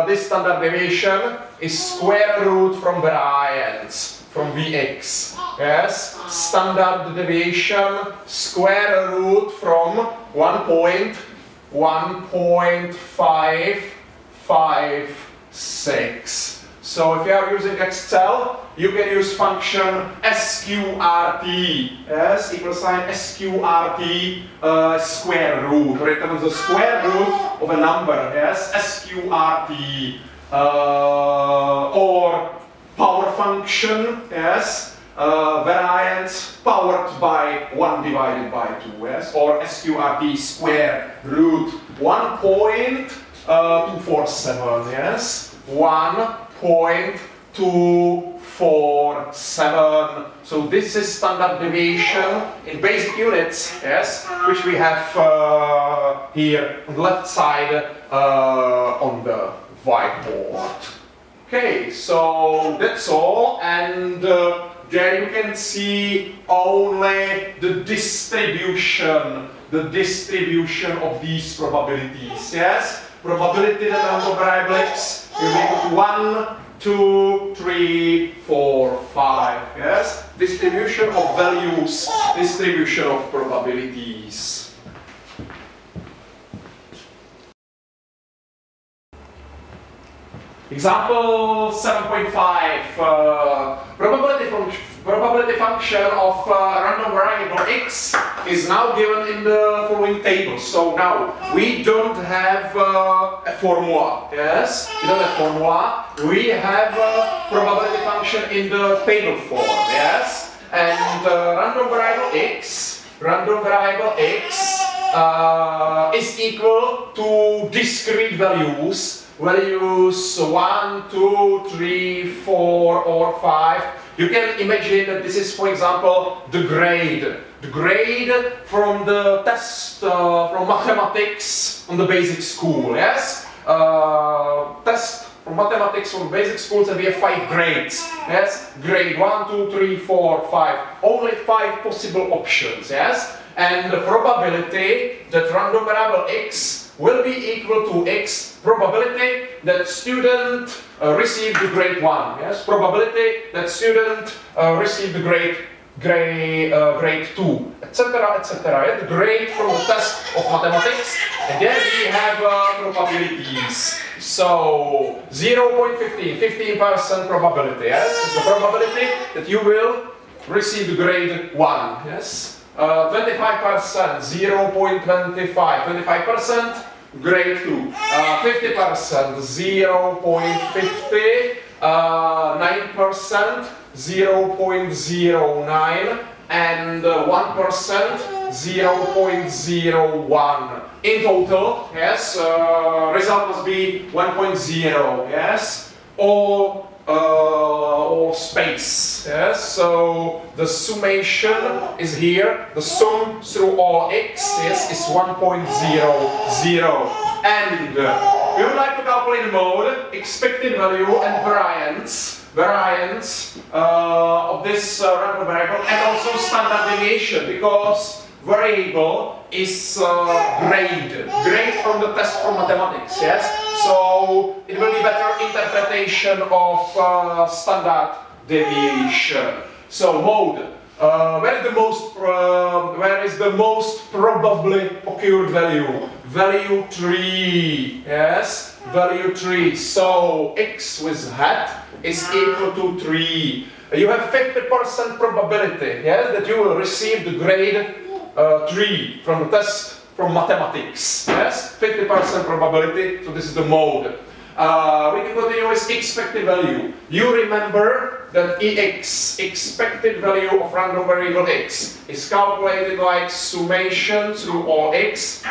this standard deviation is square root from variance, from Vx, yes, standard deviation square root from 1.556. So if you are using Excel, you can use function sqrt, yes, equal sign sqrt square root, written as the square root of a number, yes, sqrt, or power function, yes, variance powered by 1 divided by 2, yes, or sqrt square root 1.247, yes, 1.247. So this is standard deviation in basic units, yes, which we have here on the left side on the whiteboard. Okay, so that's all, and there you can see only the distribution of these probabilities, yes? Probability that random variable x will be equal to 1, 2, 3, 4, 5, yes? Distribution of values, distribution of probabilities. Example 7.5, probability function of random variable x is now given in the following table. So now we don't have a formula, yes? We don't have formula. We have a probability function in the table form, yes? And random variable x is equal to discrete values 1, 2, 3, 4, or 5. You can imagine that this is, for example, the grade. The grade from the test from mathematics on the basic school, yes? Test from mathematics from basic schools, and we have 5 grades, yes? Grade 1, 2, 3, 4, 5. Only 5 possible options, yes? And the probability that random variable x will be equal to x, probability that student received the grade 1, yes? Probability that student received the grade 2, etc., etc. Yes? The grade from the test of mathematics, and then we have probabilities. So 0.15, 15% probability, yes? It's the probability that you will receive the grade 1, yes? 25%, 0.25, 25%, grade 2, 50%, 0.50, 9%, 0.09, and 1%, 0.01. In total, yes, result must be 1.0, yes, or space, yes, so the summation is here, the sum through all x, yes, is 1.00, and we would like to calculate the mode, expected value, and variance of this random variable, and also standard deviation, because variable is grade from the test from mathematics, yes? So it will be better interpretation of standard deviation. So mode, where is the most probably occurred value? Value 3, yes? Value 3. So x with hat is equal to 3. You have 50% probability, yes, that you will receive the grade 3 from the test from mathematics, yes, 50% probability, so this is the mode. We can continue with expected value. You remember that EX, expected value of random variable x, is calculated like summation through all x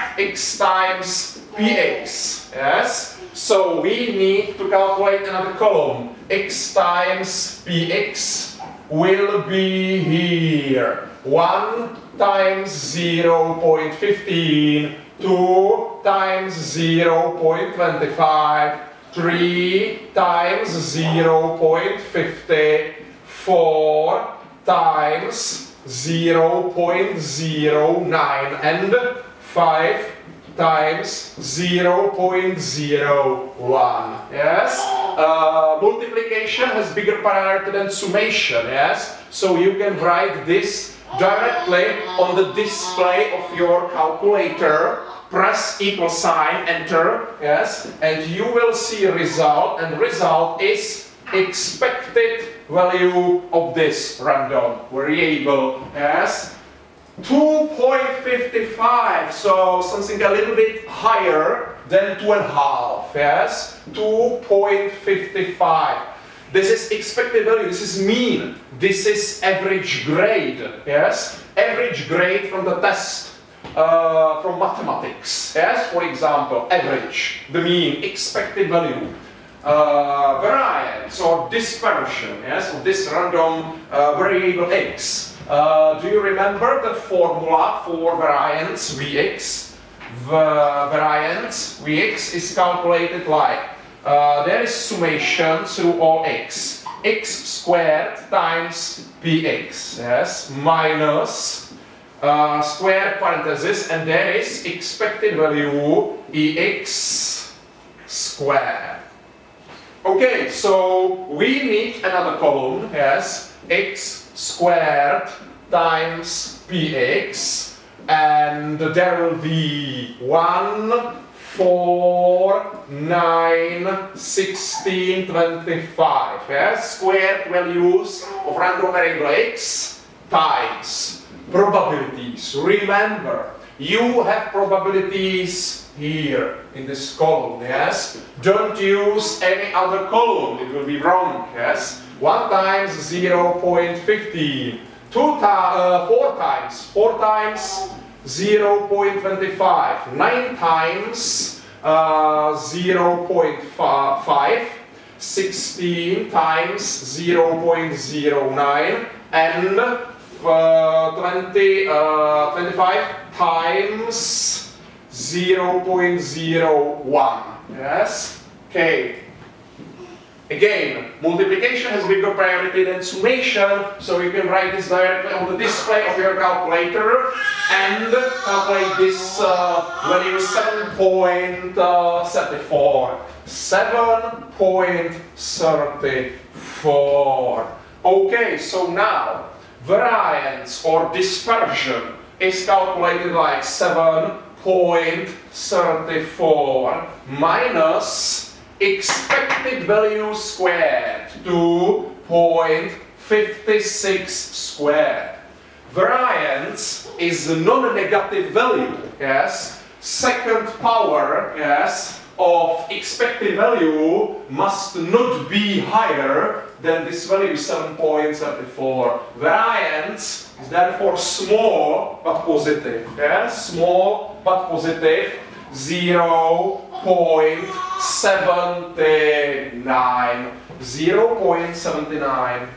times px, yes? So we need to calculate another column. X times px will be here. 1 times 0.15, 2 times 0.25, 3 times 0.50, 4 times 0.09, and 5 times 0.01, yes? Multiplication has bigger priority than summation, yes? So you can write this directly on the display of your calculator. Press equal sign, enter, yes? And you will see a result, and the result is expected value of this random variable, yes, 2.55, so something a little bit higher than 2.5, yes, 2.55. This is expected value, this is mean, this is average grade, yes, average grade from the test, from mathematics, yes, for example, average, the mean, expected value. Variance or dispersion, yes, of this random variable x. Do you remember the formula for variance Vx? Variance Vx is calculated like there is summation through all x squared times px, yes, minus square parenthesis, and there is expected value ex squared. Okay, so we need another column, yes, x squared times px, and there will be 1, 4, 9, 16, 25, yes, squared values of random variable x times probabilities. Remember, you have probabilities here in this column, yes? Don't use any other column, it will be wrong, yes? 1 times 0.15, 4 times 0.25, 9 times 0.5, 16 times 0.09, and 25 times 0.01, yes? Okay. Again, multiplication has bigger priority than summation, so you can write this directly on the display of your calculator and calculate this value 7.34. 7.34. Okay, so now variance or dispersion is calculated like 7.34 minus expected value squared, 2.56 squared. Variance is a non-negative value, yes. Second power, yes, of expected value must not be higher than this value 7.34. Variance is therefore small but positive, yes, small but positive, 0.79. 0.79.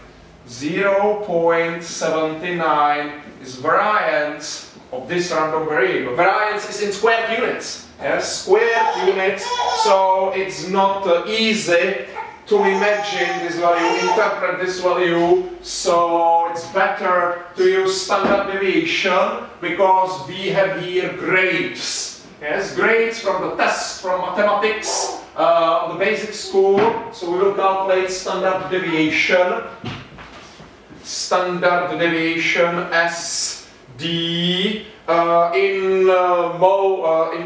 0.79 is variance of this random variable. Variance is in squared units. Yes, squared units, so it's not easy to imagine this value, interpret this value, so it's better to use standard deviation because we have here grades. Yes, grades from the tests from mathematics on the basic school, so we will calculate standard deviation. Standard deviation SD in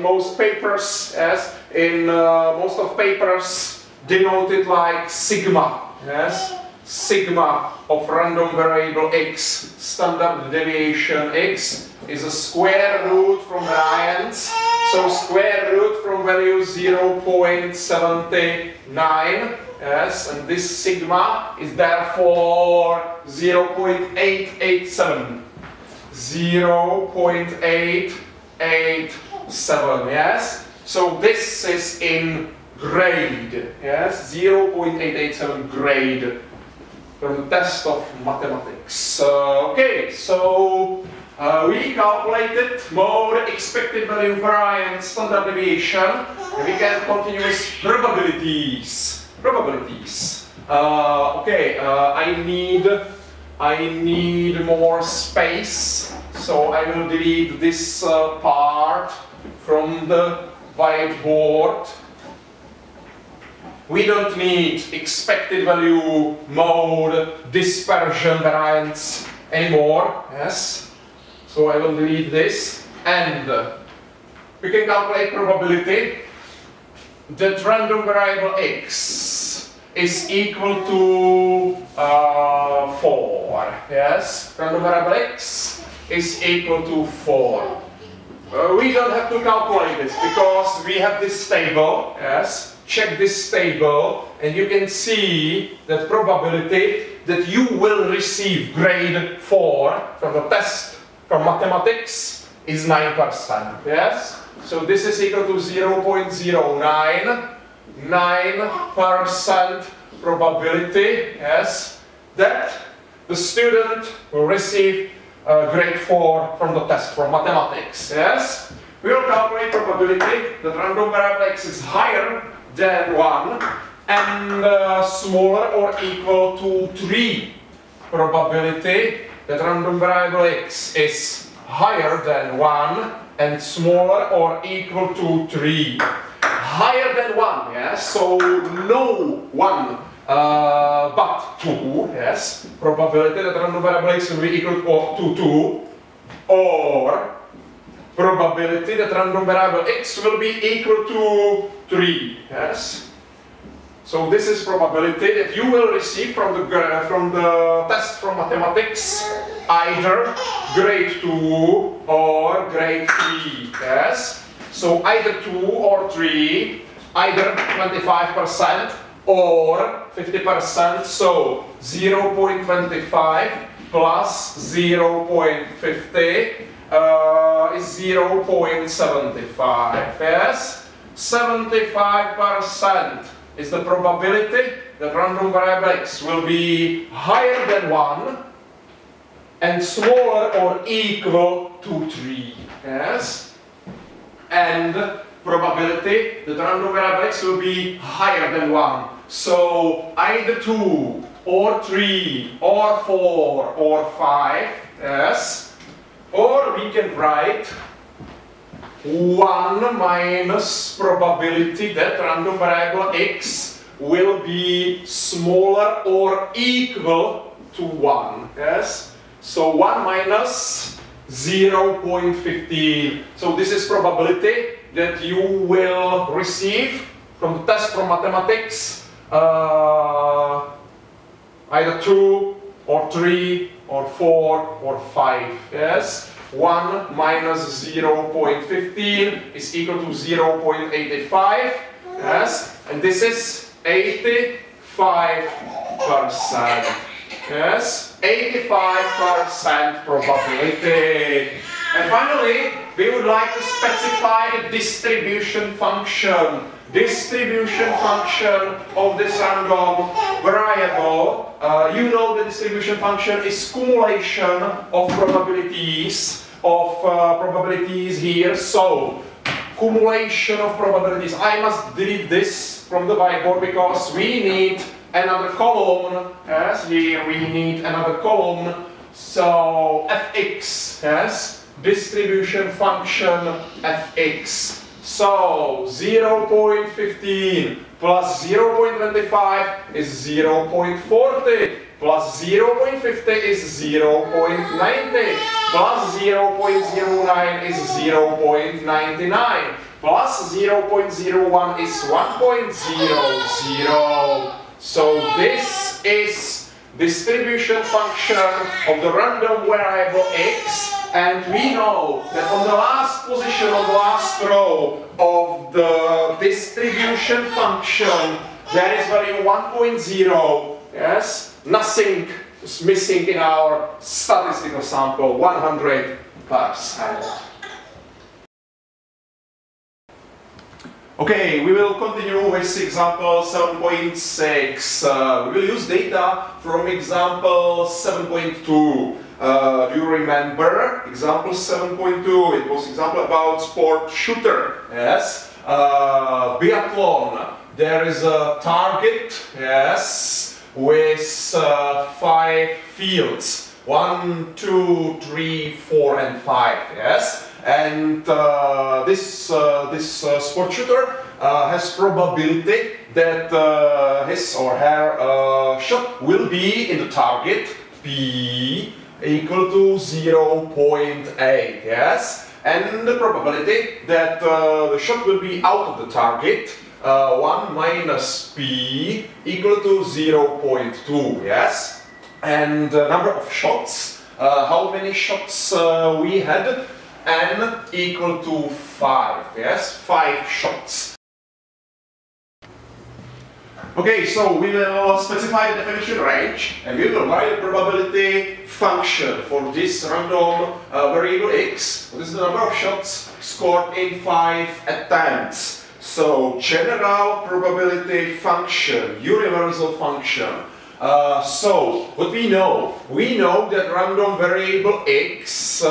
most papers, yes, in most of papers denoted like sigma, yes, sigma of random variable x. Standard deviation x is a square root from variance, so square root from value 0.79, yes, and this sigma is therefore 0.887. 0.887, yes? So this is in grade, yes? 0.887 grade from the test of mathematics. Okay, so we calculated mode, expected value, variance, standard deviation, and we can continue with probabilities. Probabilities. Okay, I need more space, so I will delete this part from the whiteboard. We don't need expected value, mode, dispersion, variance anymore, yes? So I will delete this, and we can calculate probability that random variable x is equal to 4. Yes, random variable x is equal to 4. We don't have to calculate this because we have this table. Yes, check this table and you can see that probability that you will receive grade 4 from the test from mathematics is 9%. Yes, so this is equal to 0.09. 9% probability, yes, that the student will receive grade 4 from the test from mathematics. Yes, we will calculate probability that random variable x is higher than 1 and smaller or equal to 3. Probability that random variable x is higher than 1 and smaller or equal to 3. Higher than 1, yes, so no 1 but 2, yes, probability that random variable x will be equal to 2, or probability that random variable x will be equal to 3, yes. So this is probability that you will receive from the test from mathematics either grade 2 or grade 3, yes. So either 2 or 3, either 25% or 50%, so 0.25 plus 0.50 is 0.75, yes? 75% is the probability that random variable x will be higher than 1 and smaller or equal to 3, yes? And probability that random variable x will be higher than 1. So either 2 or 3 or 4 or 5, yes? Or we can write 1 minus probability that random variable x will be smaller or equal to 1, yes? So 1 minus 0.15. So this is probability that you will receive from the test from mathematics either 2 or 3 or 4 or 5. Yes, 1 minus 0.15 is equal to 0.85. Yes, and this is 85%. Yes, 85% probability. And finally, we would like to specify the distribution function. Distribution function of this random variable. You know the distribution function is cumulation of probabilities here. So, cumulation of probabilities. I must delete this from the whiteboard because we need another column. Yes, here we need another column. So fx, yes, distribution function fx. So 0.15 plus 0.25 is 0.40, plus 0.50 is 0.90, plus 0.09 is 0.99, plus 0.01 is 1.00. So this is distribution function of the random variable x, and we know that on the last position, on the last row of the distribution function, there is value 1.0. Yes, nothing is missing in our statistical sample, 100%. Okay, we will continue with example 7.6. We will use data from example 7.2. Do you remember example 7.2? It was example about sport shooter. Yes, biathlon. There is a target. Yes, with 5 fields. 1, 2, 3, 4, and 5. Yes. And this sport shooter has probability that his or her shot will be in the target P equal to 0.8, yes? And the probability that the shot will be out of the target 1 minus p equal to 0.2, yes? And number of shots, how many shots we had? N equal to 5, yes? 5 shots. Okay, so we will specify the definition range and we will write a probability function for this random variable x. What is the number of shots scored in 5 attempts? So, general probability function, universal function. So, what we know? We know that random variable x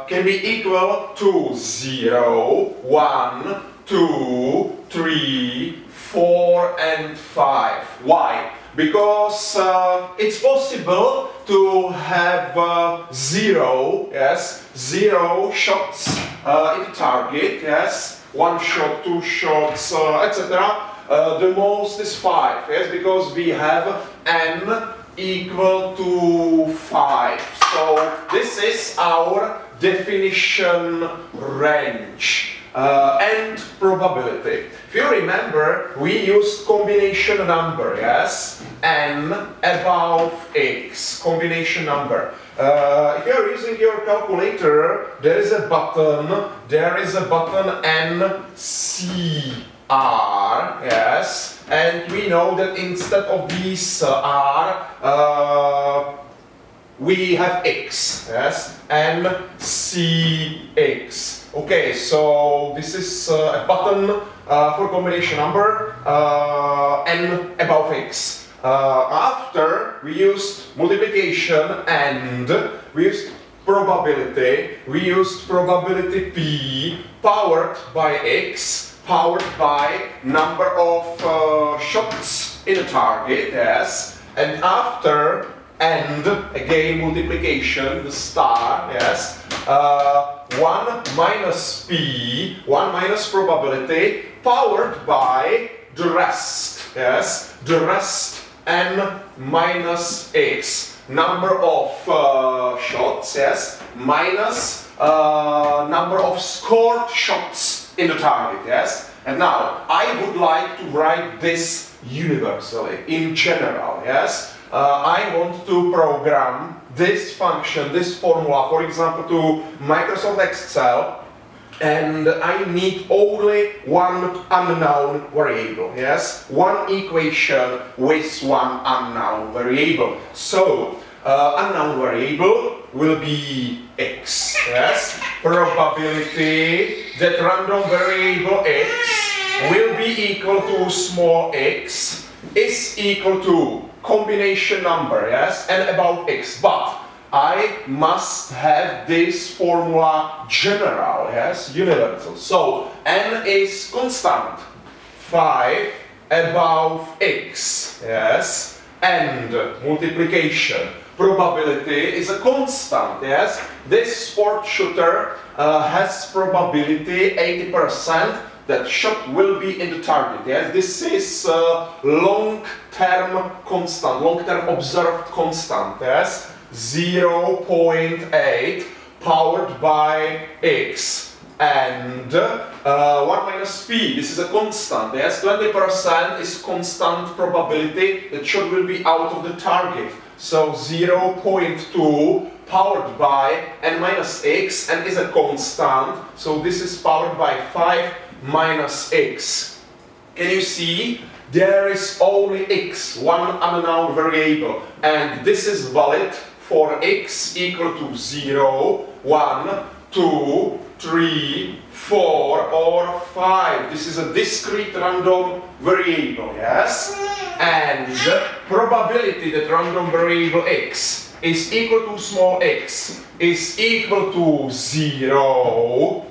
can be equal to 0, 1, 2, 3, 4 and 5. Why? Because it's possible to have 0, yes, 0 shots in the target, yes, 1 shot, 2 shots, etc. The most is 5, yes, because we have n equal to 5. So this is our definition range. And probability. If you remember, we used combination number, yes? N above x, combination number. If you are using your calculator, there is a button NCR, yes? And we know that instead of these R, we have x, yes? NCX. Okay, so this is a button for combination number n above x. After we used multiplication and we used probability, we used probability p powered by x, powered by number of shots in a target, yes, and after and again multiplication, the star, yes, 1 minus p, 1 minus probability, powered by the rest, yes, the rest n minus x, number of shots, yes, minus number of scored shots in the target, yes. And now, I would like to write this universally, in general, yes. I want to program this function, this formula, for example, to Microsoft Excel, and I need only one unknown variable, yes? One equation with one unknown variable. So, unknown variable will be x, yes? Probability that random variable x will be equal to small x is equal to combination number, yes, and above x, but I must have this formula general, yes, universal. So n is constant, 5 above x, yes, and multiplication. Probability is a constant, yes. This sport shooter has probability 80% that shot will be in the target, yes. This is long-term constant, long-term observed constant, yes. 0.8 powered by x, and 1 minus p, this is a constant, yes. 20% is constant probability that shot will be out of the target. So 0.2 powered by n minus x, and is a constant, so this is powered by 5 minus x. Can you see? There is only x, one unknown variable, and this is valid for x equal to 0, 1, 2, 3, 4 or 5. This is a discrete random variable, yes? And the probability that random variable x is equal to small x is equal to 0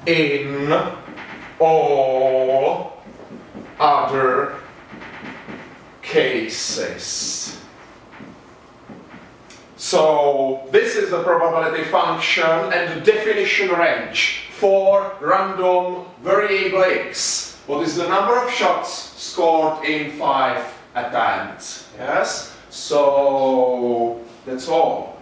in all other cases. So this is the probability function and the definition range for random variable x. What is the number of shots scored in 5 attempts? Yes? So that's all.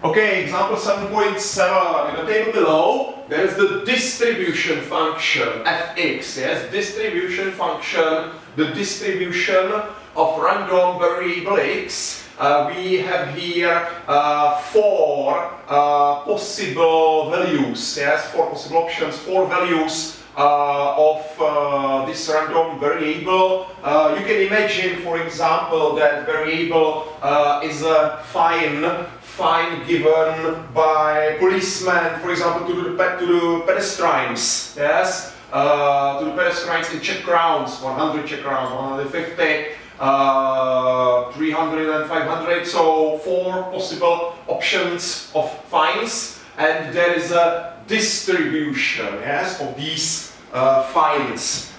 Okay, example 7.7. In the table below, there is the distribution function fx, yes, distribution function, the distribution of random variable x. We have here four possible values, yes, four possible options, four values of this random variable. You can imagine, for example, that variable is a fine given by policemen, for example, to the pedestrians, yes, to the pedestrians in Czech crowns, 100 Czech crowns, 150, 300 and 500, so four possible options of fines, and there is a distribution, yes, of these fines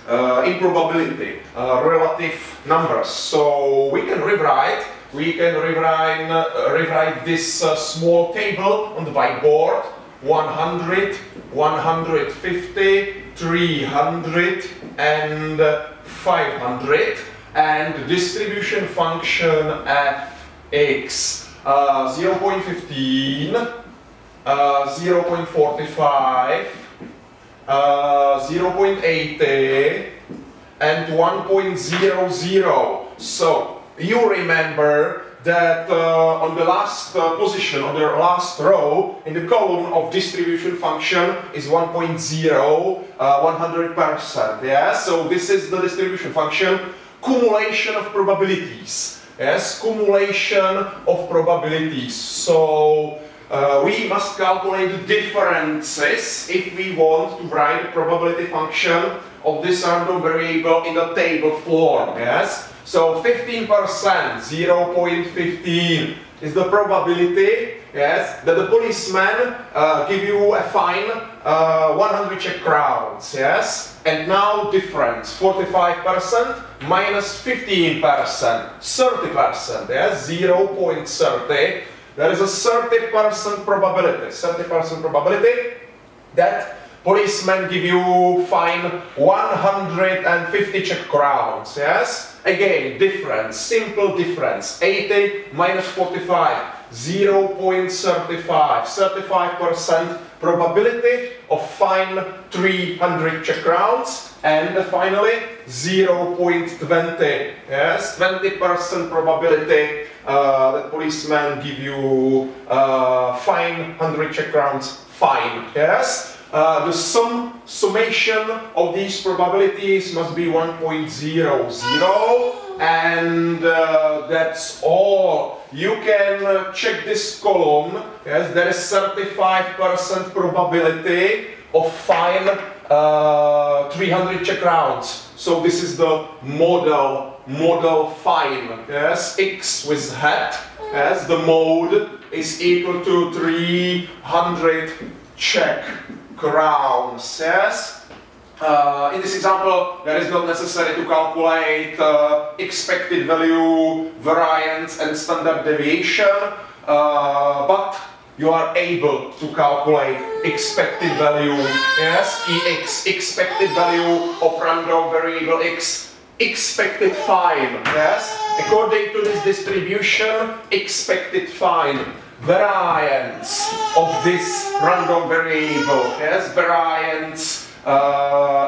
in probability, relative numbers. So we can rewrite this small table on the whiteboard: 100, 150, 300 and 500, and the distribution function fx 0.15, 0.45, 0.80 and 1.00. So you remember that on the last position, on the last row in the column of distribution function is 1.0, 100%. Yeah, so this is the distribution function, cumulation of probabilities. Yes, cumulation of probabilities. So we must calculate the differences if we want to write the probability function of this random variable in the table form. Yes, so 15%, 0.15 is the probability, yes, that the policeman give you a fine 100 Czech crowns, yes, and now difference 45% minus 15%, 30%, yes, 0.30. There is a 30% probability, that policemen give you fine 150 Czech crowns, yes? Again, difference, simple difference, 80 minus 45, 0.35, 35% probability of fine 300 Czech crowns, and finally 0.20, yes, 20% probability that policemen give you fine 100 Czech crowns fine, yes. The summation of these probabilities must be 1.00, and that's all. You can check this column, yes, there is 35% probability of fine 300 Czech crowns. So this is the model fine, yes, x with hat, yes, the mode is equal to 300 Czech crowns, yes. In this example, there is not necessary to calculate expected value, variance and standard deviation, but you are able to calculate expected value, yes, EX, expected value of random variable x, expected fine, yes, according to this distribution, expected fine, variance of this random variable, yes, variance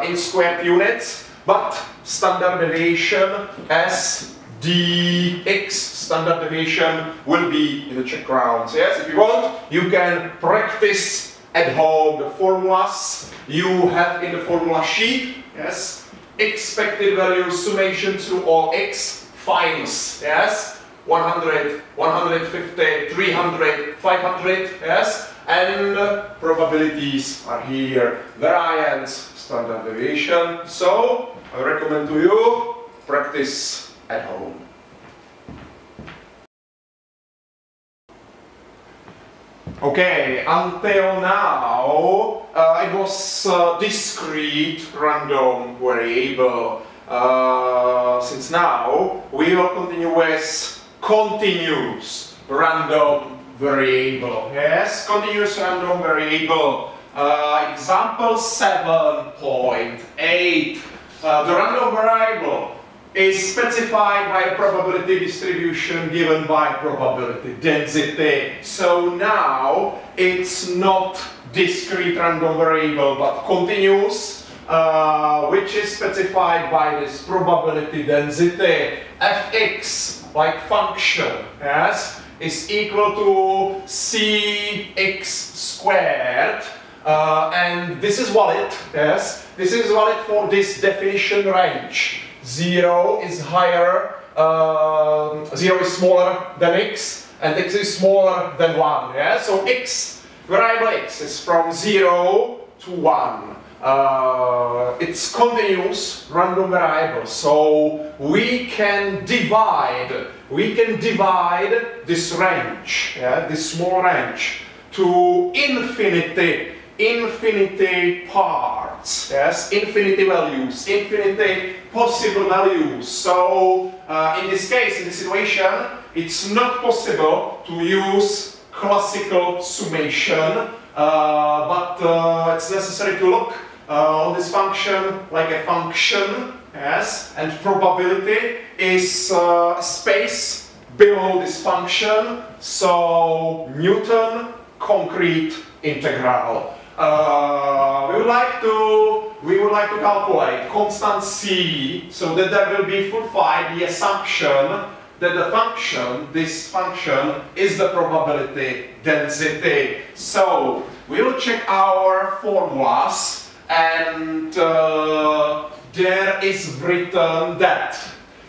in squared units, but standard deviation as dx, standard deviation will be in the Czech crowns, yes. If you want, you can practice at home the formulas you have in the formula sheet, yes. Expected value summation through all x, fines, yes, 100, 150, 300, 500, yes, and probabilities are here, variance, standard deviation. So I recommend to you practice at home. Okay, until now it was discrete random variable. Since now we will continue with continuous random variable. Yes, continuous random variable. Example 7.8. The random variable is specified by a probability distribution given by probability density. So now it's not discrete random variable but continuous, which is specified by this probability density. Fx, like function, yes, is equal to cx squared, and this is valid, yes, this is valid for this definition range. 0 is higher, 0 is smaller than x, and x is smaller than 1, yeah? So x, variable x is from 0 to 1. It's continuous random variable, so we can divide this range, yeah, this small range, to infinity parts, yes, infinity values, infinity possible values. So in this case, in this situation, it's not possible to use classical summation, but it's necessary to look on this function like a function, yes, and probability is space below this function, so Newton concrete integral. We would like to calculate constant c, so that there will be fulfilled the assumption that the function, this function, is the probability density. So we will check our formulas, and there is written that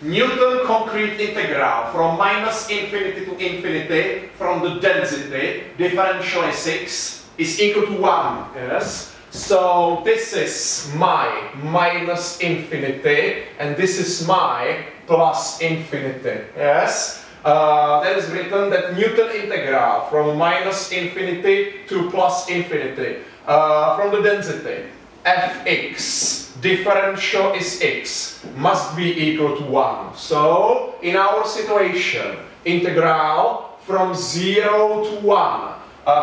Newton concrete integral from minus infinity to infinity from the density differential is 6 is equal to 1, yes? So this is my minus infinity and this is my plus infinity, yes? That is written that Newton integral from minus infinity to plus infinity from the density fx differential is x must be equal to 1. So in our situation, integral from 0 to 1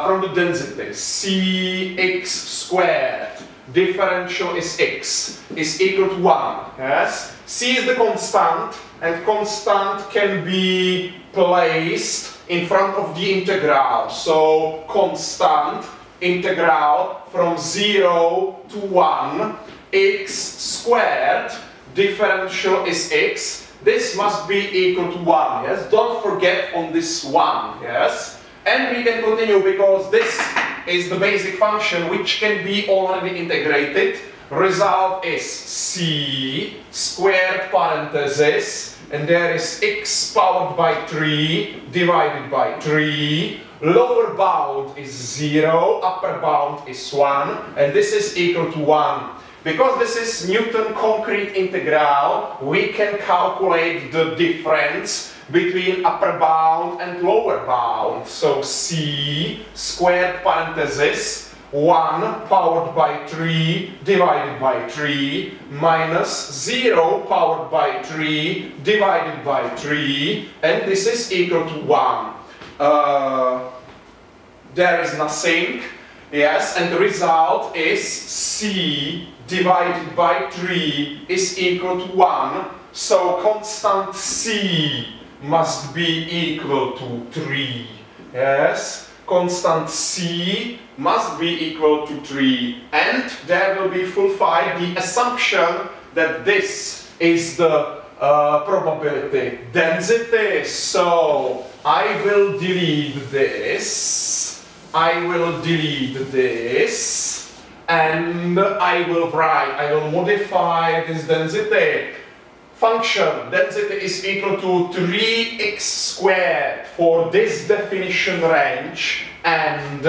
from the density cx squared differential is x is equal to 1. Yes, c is the constant, and constant can be placed in front of the integral. So constant integral from 0 to 1 x squared differential is x. This must be equal to 1. Yes, don't forget on this 1. Yes, and we can continue because this is the basic function which can be already integrated. Result is c squared parenthesis, and there is x powered by 3 divided by 3. Lower bound is 0, upper bound is 1, and this is equal to 1. Because this is Newton concrete integral, we can calculate the difference between upper bound and lower bound. So c squared parenthesis 1 powered by 3 divided by 3 minus 0 powered by 3 divided by 3, and this is equal to 1. There is nothing, yes, and the result is c divided by 3 is equal to 1, so constant c must be equal to 3, yes, constant c must be equal to 3, and there will be fulfilled the assumption that this is the probability density. So I will delete this, and I will modify this density. Function density is equal to 3x squared for this definition range, and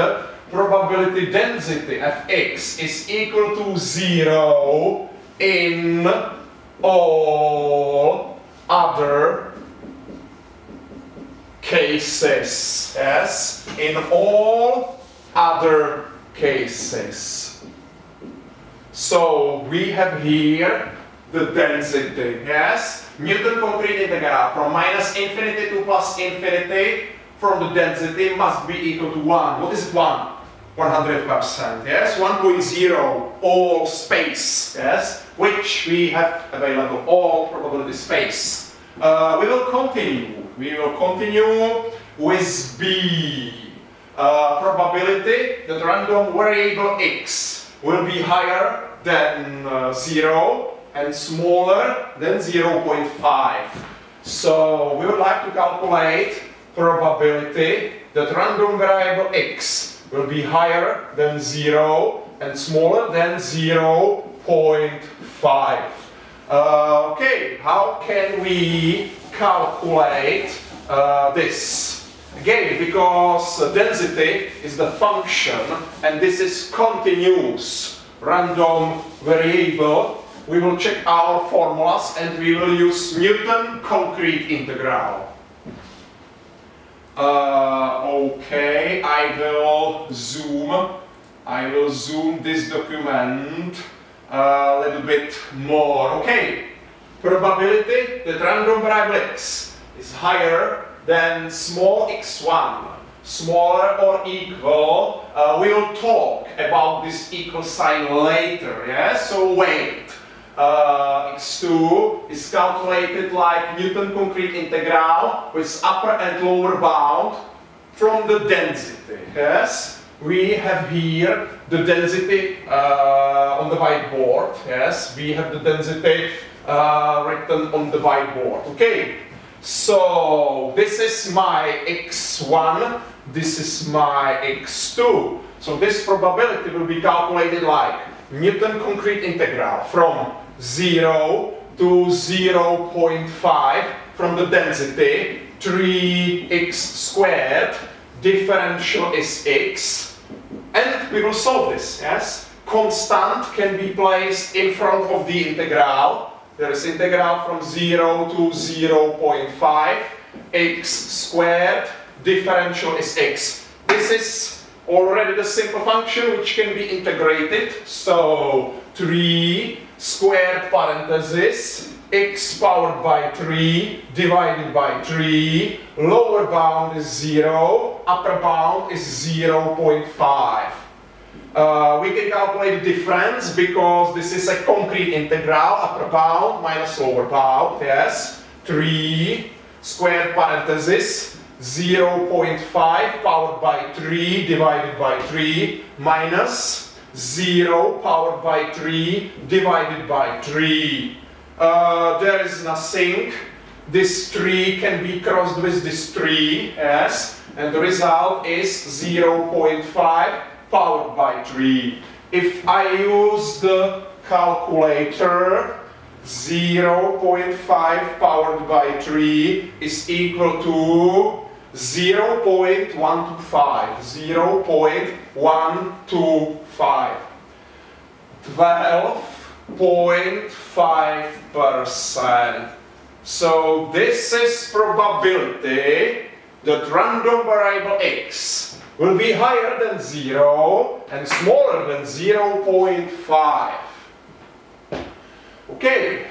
probability density fx is equal to 0 in all other cases. Yes, in all other cases. So we have here the density, yes? Newton concrete integral from minus infinity to plus infinity from the density must be equal to 1. What is it 1? 100%, yes, 1.0 all space, yes, which we have available, all probability space. We will continue with B. Probability that random variable x will be higher than 0 and smaller than 0.5. So we would like to calculate probability that random variable x will be higher than 0 and smaller than 0.5. Okay, how can we calculate this? Again, because density is the function and this is continuous random variable, we will check our formulas and we will use Newton concrete integral. Okay, I will zoom this document a little bit more. Okay, probability that random variable x is higher than small x1, smaller or equal. We will talk about this equal sign later, yes? So wait. X2 is calculated like Newton concrete integral with upper and lower bound from the density, yes? We have here the density on the whiteboard, yes? We have the density written on the whiteboard, okay? So this is my x1, this is my x2. So this probability will be calculated like Newton concrete integral from 0 to 0.5 from the density 3x squared, differential is x, and we will solve this, yes? Constant can be placed in front of the integral. There is integral from 0 to 0.5, x squared, differential is x. This is already the simple function which can be integrated. So 3 squared parenthesis, x powered by 3 divided by 3, lower bound is 0, upper bound is 0.5. We can calculate the difference because this is a concrete integral, upper bound minus lower bound, yes. 3 squared parenthesis, 0.5 powered by 3 divided by 3 minus 0 powered by 3 divided by 3. There is nothing. This 3 can be crossed with this 3, yes, and the result is 0.5 powered by 3. If I use the calculator, 0.5 powered by 3 is equal to 0.125. 0.125. 12.5%. So this is probability that random variable x will be higher than 0 and smaller than 0.5. Okay,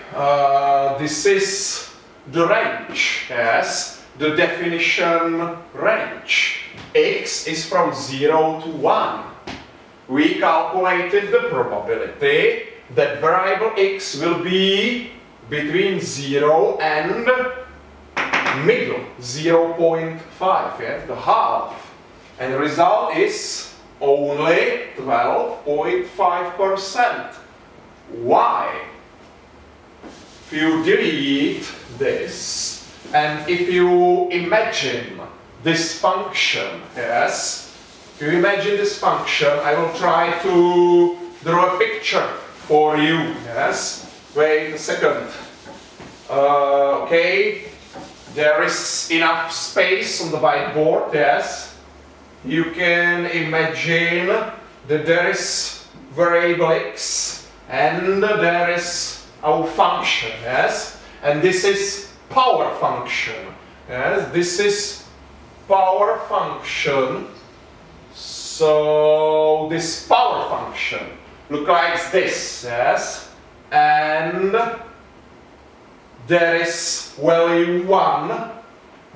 this is the range, yes, the definition range. X is from 0 to 1. We calculated the probability that variable x will be between 0 and middle, 0.5, yes, the half. And the result is only 12.5%. Why? If you delete this and if you imagine this function, yes, if you imagine this function, I will try to draw a picture for you, yes. Wait a second. Okay, there is enough space on the whiteboard, yes. You can imagine that there is variable x and there is our function, yes, and this is power function, yes, this is power function. So this power function looks like this, yes, and there is value 1,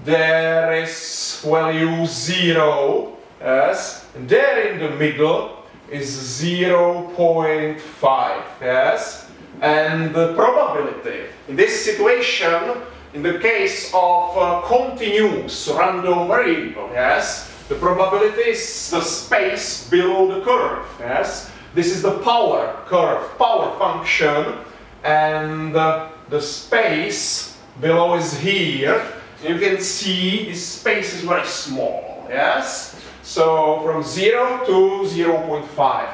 there is value 0, yes, and there in the middle is 0.5, yes, and the probability in this situation, in the case of continuous random variable, yes, the probability is the space below the curve, yes, this is the power curve, power function, and the space below is here. You can see this space is very small, yes? So from 0 to 0.5.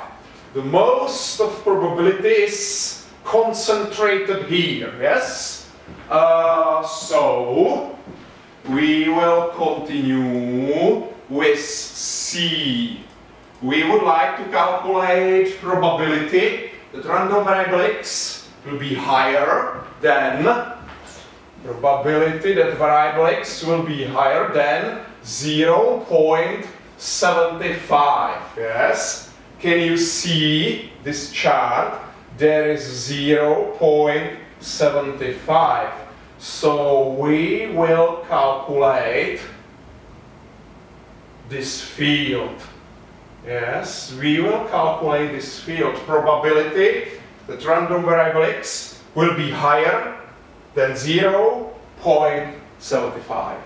The most of probability is concentrated here, yes? So we will continue with C. We would like to calculate probability that random variable x will be higher than probability that variable x will be higher than 0.75. Yes? Can you see this chart? There is 0.75. So we will calculate this field. Yes, we will calculate this field. Probability that random variable x will be higher than 0.75.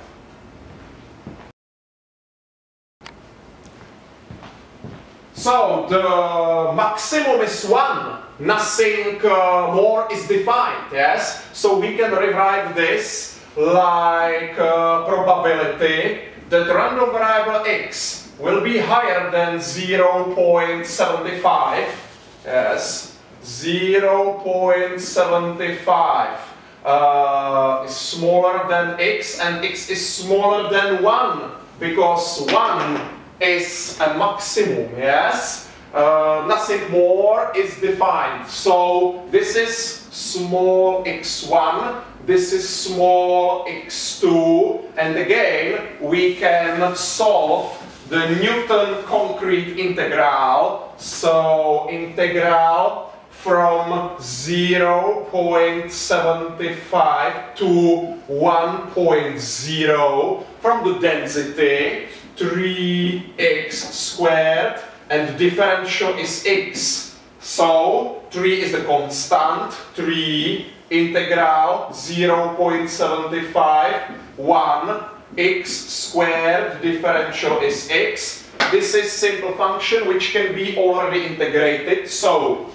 So the maximum is 1. Nothing more is defined, yes? So we can rewrite this like probability that random variable x will be higher than 0.75, yes? 0.75 is smaller than x, and x is smaller than 1 because 1 is a maximum, yes? Nothing more is defined. So this is small x1, this is small x2, and again we can solve the Newton concrete integral. So integral from 0.75 to 1.0 from the density 3x squared, and the differential is x. So 3 is the constant, 3 integral 0.75 1 x squared, differential is x. This is simple function which can be already integrated. So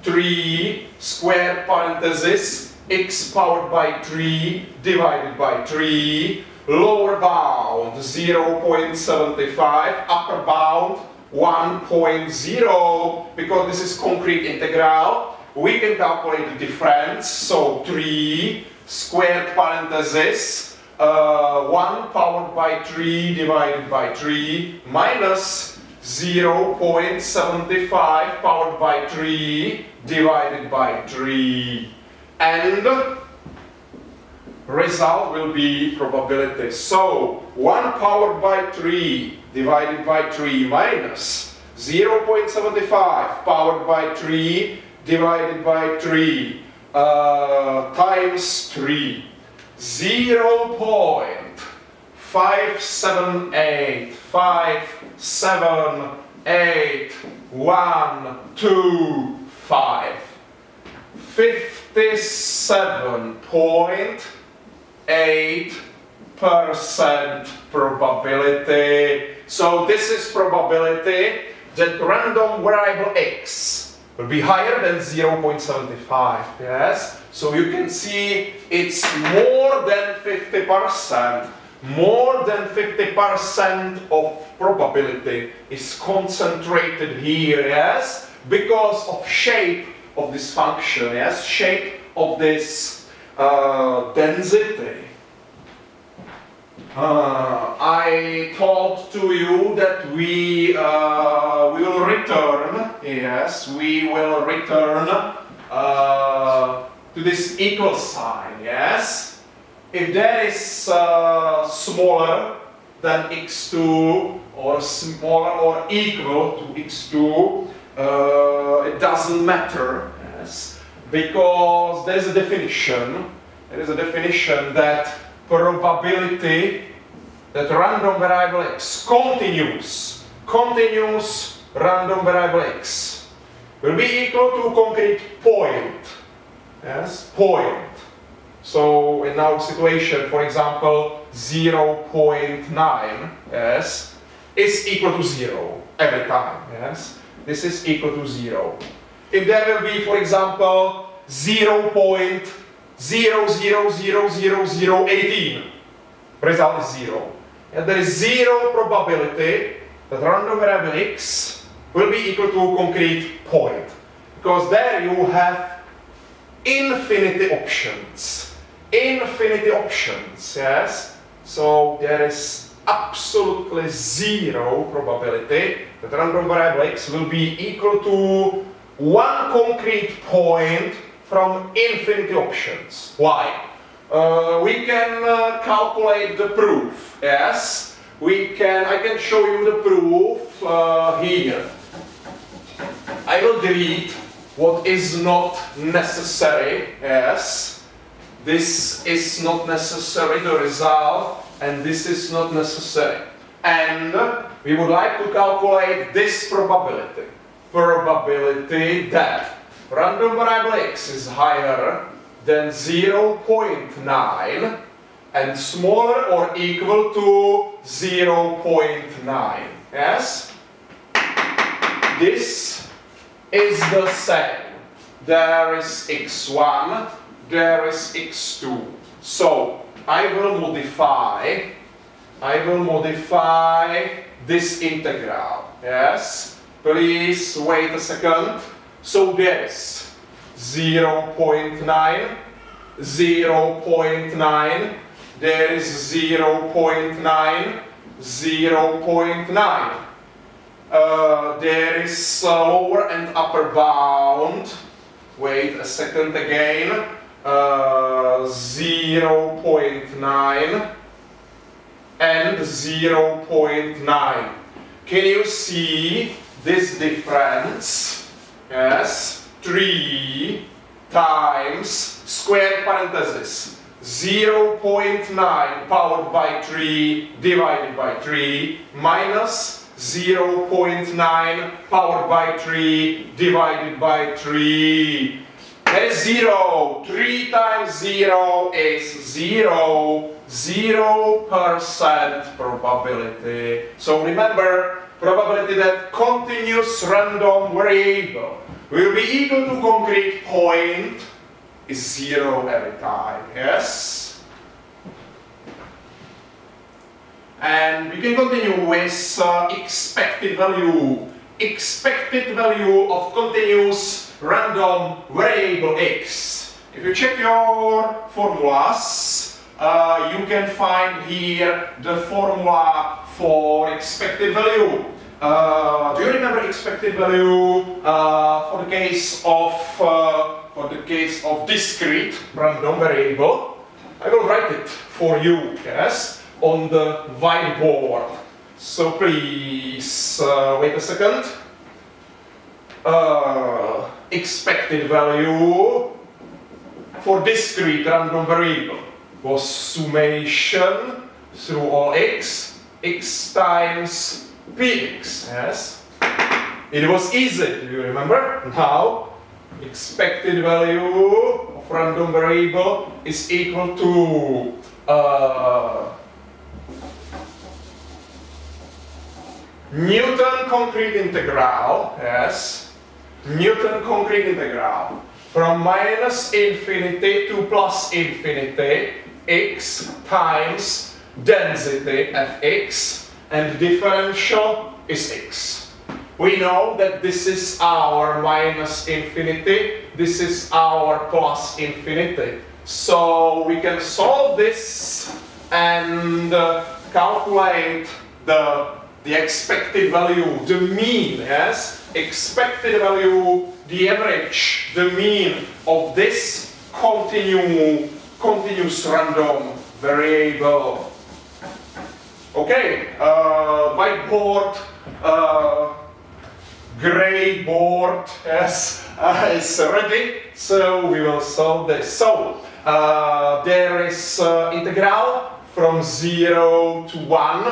3 squared parenthesis x powered by 3 divided by 3, lower bound 0.75, upper bound 1.0, because this is concrete integral. We can calculate the difference. So 3 squared parenthesis 1 powered by 3 divided by 3 minus 0.75 powered by 3 divided by 3, and result will be probability. So 1 powered by 3 divided by 3 minus 0.75 powered by 3 divided by 3 times 3, 0.578578125, 57.8% probability. So this is probability that random variable x will be higher than 0.75, yes? So you can see it's more than 50%. More than 50% of probability is concentrated here, yes? Because of shape of this function, yes? Shape of this density. I told to you that we will return, yes, we will return to this equal sign, yes? If that is smaller than x2 or smaller or equal to x2, it doesn't matter, yes? Because there is a definition that probability that random variable x, continuous random variable x, will be equal to concrete point. Yes, point. So in our situation, for example, 0.9, yes, is equal to 0 every time. Yes, this is equal to 0. If there will be, for example, 0.000018, result is 0. And there is 0 probability that random variable x will be equal to a concrete point. Because there you have infinity options. Infinity options, yes? So there is absolutely 0 probability that random variable x will be equal to one concrete point from infinity options. Why? We can calculate the proof, yes? I can show you the proof here. I will delete what is not necessary, yes? This is not necessary, the result, and this is not necessary. And we would like to calculate this probability. Probability that random variable x is higher than 0.9 and smaller or equal to 0.9. Yes? This is the same. There is x1, there is x2. So I will modify this integral. Yes? Please wait a second. So there is 0.9, 0.9, there is 0.9, 0.9. There is lower and upper bound. Wait a second again. 0.9 and 0.9. Can you see this difference? Yes, 3 times square parenthesis 0.9 powered by 3 divided by 3 minus 0.9 powered by 3 divided by 3. That is 0. 3 times 0 is 0. 0% probability. So remember, probability that continuous random variable will be equal to concrete point is 0 every time. Yes? And we can continue with expected value. Expected value of continuous random variable x. If you check your formulas, you can find here the formula for expected value. Do you remember expected value for the case of discrete random variable? I will write it for you, yes, on the whiteboard. So please wait a second. Expected value for discrete random variable was summation through all x times px, yes? It was easy, do you remember? Now, expected value of random variable is equal to Newton concrete integral, yes? Newton concrete integral from minus infinity to plus infinity x times density fx, and differential is x. We know that this is our minus infinity, this is our plus infinity. So we can solve this and calculate the expected value, the mean, yes? Expected value, the average, the mean of this continuous random variable. Okay, whiteboard, gray board, yes, is ready, so we will solve this. So, there is integral from 0 to 1,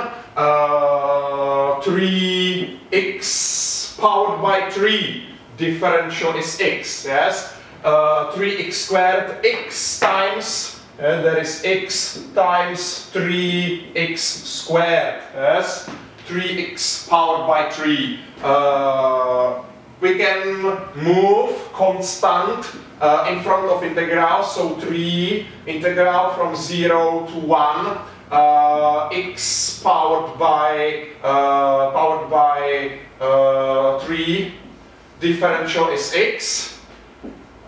3x powered by 3, differential is x, yes? 3x squared, x times, and there is x times 3x squared, yes? 3x powered by 3. We can move constant in front of integral, so 3 integral from 0 to 1, x powered by 3, differential is x.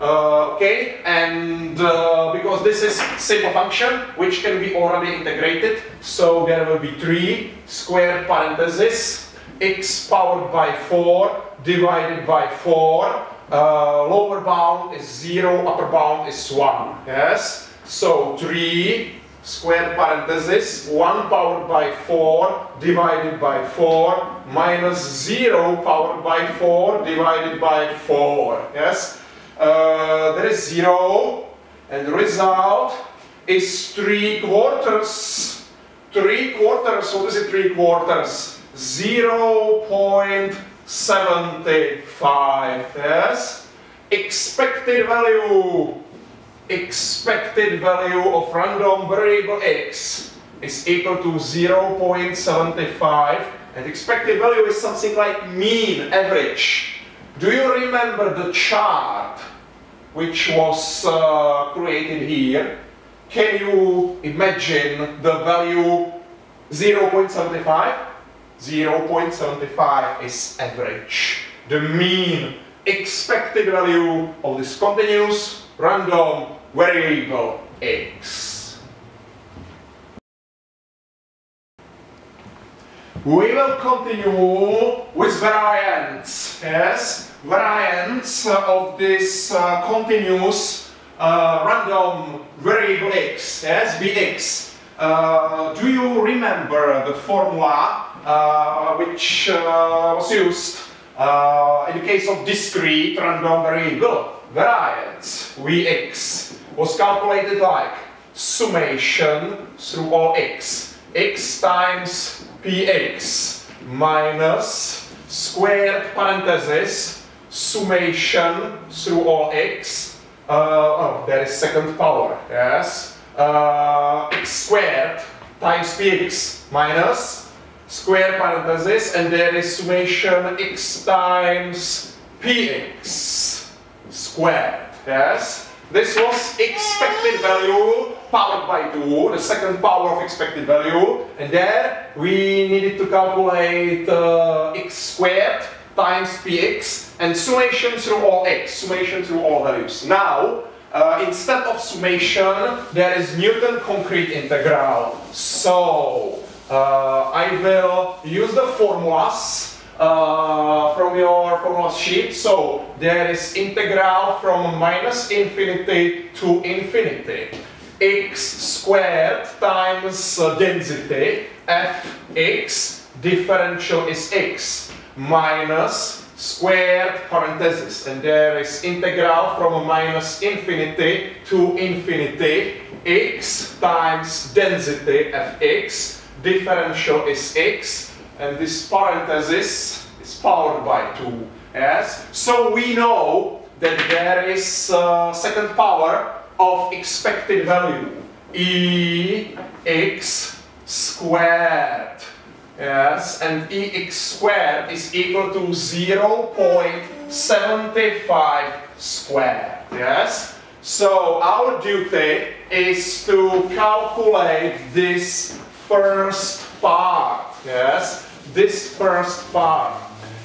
Okay, and because this is simple function which can be already integrated, so there will be 3 square parenthesis x powered by 4 divided by 4. Lower bound is 0, upper bound is 1. Yes, so 3 square parenthesis 1 powered by 4 divided by 4 minus 0 powered by 4 divided by 4. Yes. There is 0, and the result is 3/4. 3/4, what is it 3/4? 0.75, yes? Expected value of random variable x is equal to 0.75, and expected value is something like mean, average. Do you remember the chart which was created here? Can you imagine the value 0.75? 0.75 is average, the mean expected value of this continuous random variable x. We will continue with variants, yes, variants of this continuous random variable x, yes, Vx. Do you remember the formula which was used in the case of discrete random variable? Variance Vx was calculated like summation through all x, x times px minus squared parenthesis summation through all x. Oh, there is second power, yes. X squared times px minus square parenthesis, and there is summation x times px squared, yes. This was expected value powered by 2, the second power of expected value, and there we needed to calculate x squared times px and summation through all x, summation through all values. Now, instead of summation, there is Newton concrete integral. So, I will use the formulas from your formula sheet. So, there is integral from minus infinity to infinity. X squared times density, fx, differential is x, minus squared parenthesis, and there is integral from minus infinity to infinity, x times density, fx, differential is x, and this parenthesis is powered by 2. Yes? So we know that there is second power of expected value, ex squared. Yes, and ex squared is equal to 0.75 squared. Yes, so our duty is to calculate this first part. Yes, this first part.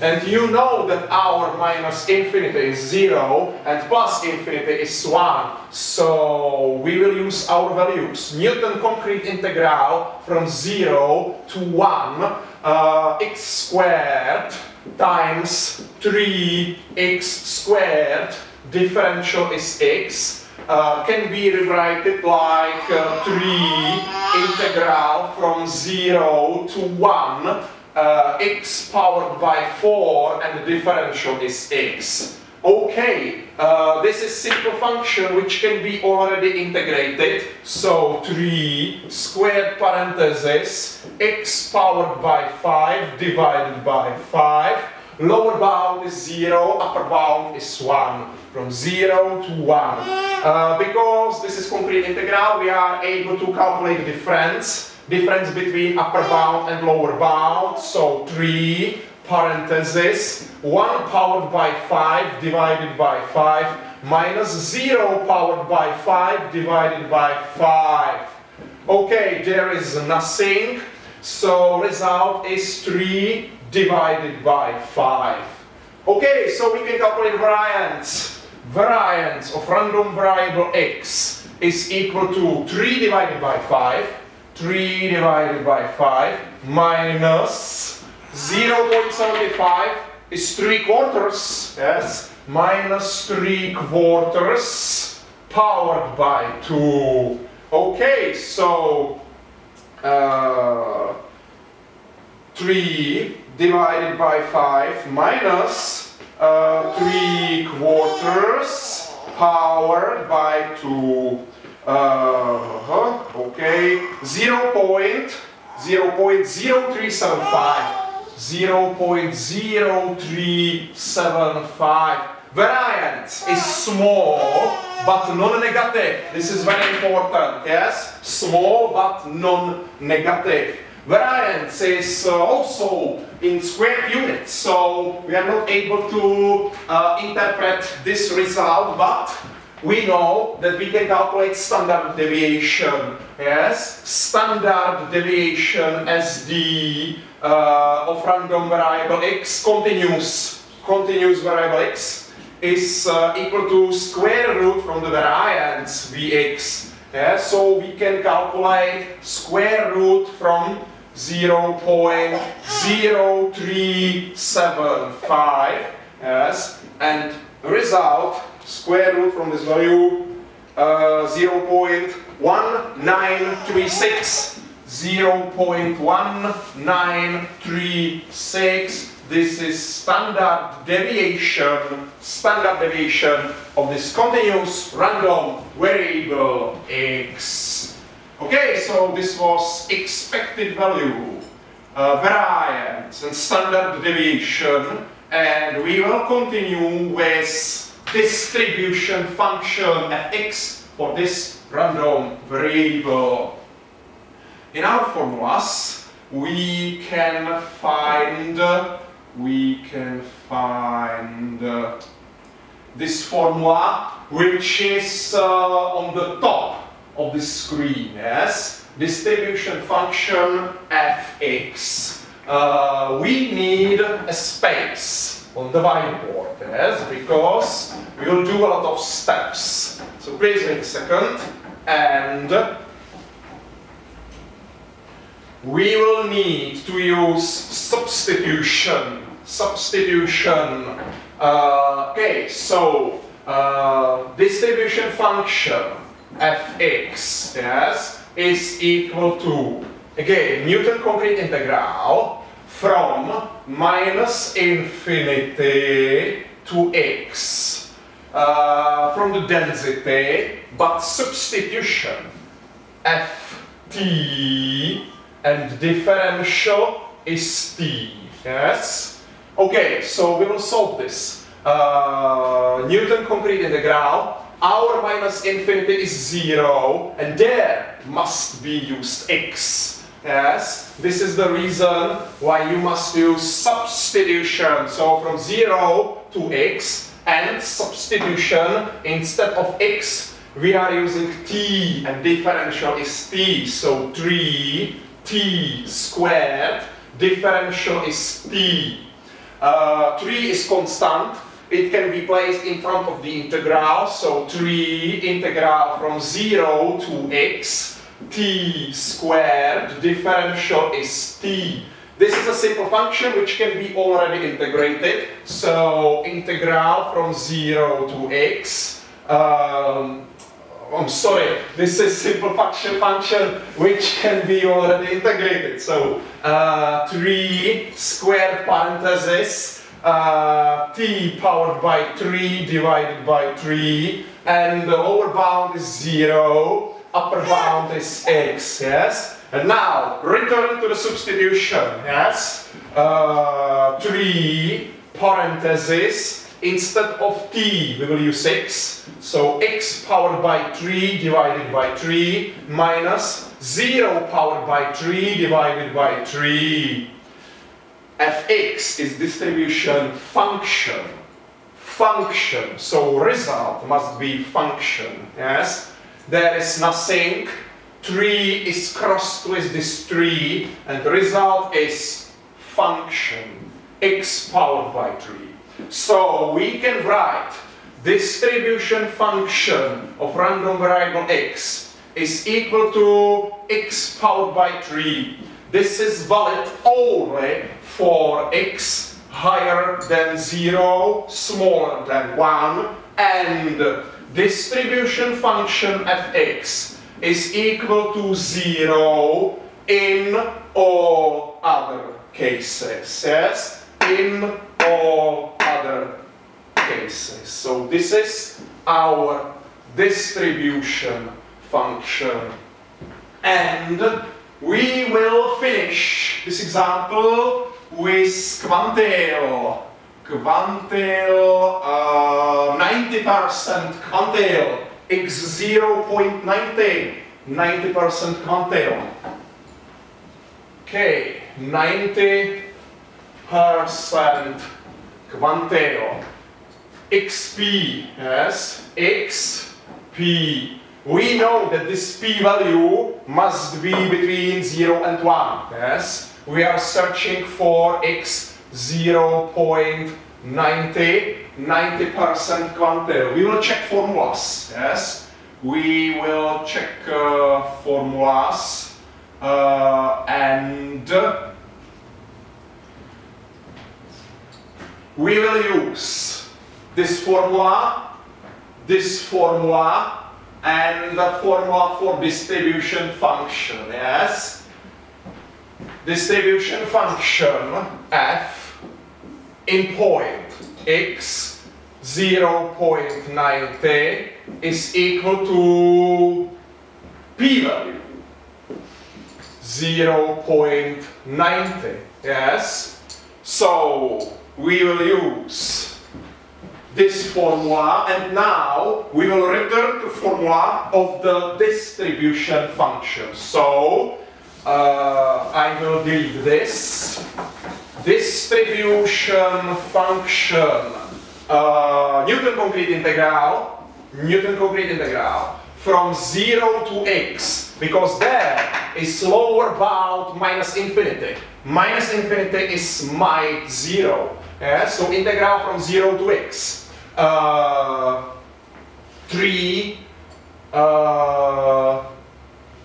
And you know that our minus infinity is 0 and plus infinity is 1. So we will use our values. Newton concrete integral from 0 to 1, x squared times 3x squared, differential is x, can be rewritten like 3 integral from 0 to 1, x powered by 4, and the differential is x. Okay, this is simple function which can be already integrated. So 3 squared parenthesis x powered by 5 divided by 5. Lower bound is 0, upper bound is 1. From 0 to 1. Because this is complete integral, we are able to calculate the difference between upper bound and lower bound. So 3 parenthesis 1 powered by 5 divided by 5 minus 0 powered by 5 divided by 5. Okay, there is nothing. So result is 3 divided by 5. Okay, so we can calculate variance. Variance of random variable x is equal to 3 divided by 5. 3 divided by 5 minus 0.75 is 3/4, yes, minus 3/4 powered by 2. Okay, so 3 divided by 5 minus 3/4 powered by 2. Okay, 0.0375. 0.0375. Variance is small but non-negative. This is very important, yes? Small but non-negative. Variance is also in squared units, so we are not able to interpret this result, but we know that we can calculate standard deviation. Yes, standard deviation as the of random variable x, continuous variable x, is equal to square root from the variance vx. Yeah, so we can calculate square root from 0.0375. Yes, and result square root from this value 0.1936. 0.1936. This is standard deviation of this continuous random variable x. Okay, so this was expected value, variance and standard deviation, and we will continue with distribution function fx for this random variable. In our formulas, we can find this formula, which is on the top of the screen. Yes, distribution function fx. We need a space on the whiteboard, yes, because we will do a lot of steps. So please wait a second, and we will need to use substitution. Okay, so distribution function fx, yes, is equal to, again, Newton concrete integral from minus infinity to x from the density, but substitution ft and differential is t. Yes. Okay, so we will solve this. Newton concrete integral. Our minus infinity is 0, and there must be used x. Yes. This is the reason why you must use substitution. So from 0 to x, and substitution, instead of x, we are using t, and differential is t. So 3t squared, differential is t. 3 is constant. It can be placed in front of the integral. So 3 integral from 0 to x, t squared, differential is t. This is a simple function which can be already integrated. So integral from 0 to x. I'm sorry, this is simple function which can be already integrated. So 3 squared parenthesis t powered by 3 divided by 3, and the lower bound is 0, upper bound is x, yes? And now, return to the substitution, yes? 3 parentheses, instead of t, we will use x. So x powered by 3 divided by 3 minus 0 powered by 3 divided by 3. Fx is distribution function. Function. So result must be function, yes? There is nothing. 3 is crossed with this 3, and the result is function. X powered by 3. So we can write distribution function of random variable x is equal to x powered by 3. This is valid only for x higher than 0, smaller than 1, and distribution function fx is equal to 0 in all other cases. Yes? In all other cases. So this is our distribution function. And we will finish this example with quantile. Quantile, 90% quantile, x 0.90, 90% quantile. Okay, 90% quantile. xp, yes, xp. We know that this p value must be between 0 and 1, yes. We are searching for x 0.90, 90% quantile. We will check formulas, yes. We will check formulas and we will use this formula, and the formula for distribution function, yes? Distribution function f in point x 0.90 is equal to p value 0.90, yes? So we will use this formula, and now we will return to formula of the distribution function. So I will delete this. Distribution function, Newton concrete integral from 0 to x, because there is lower bound minus infinity. Minus infinity is my 0. Yeah? So integral from 0 to x. 3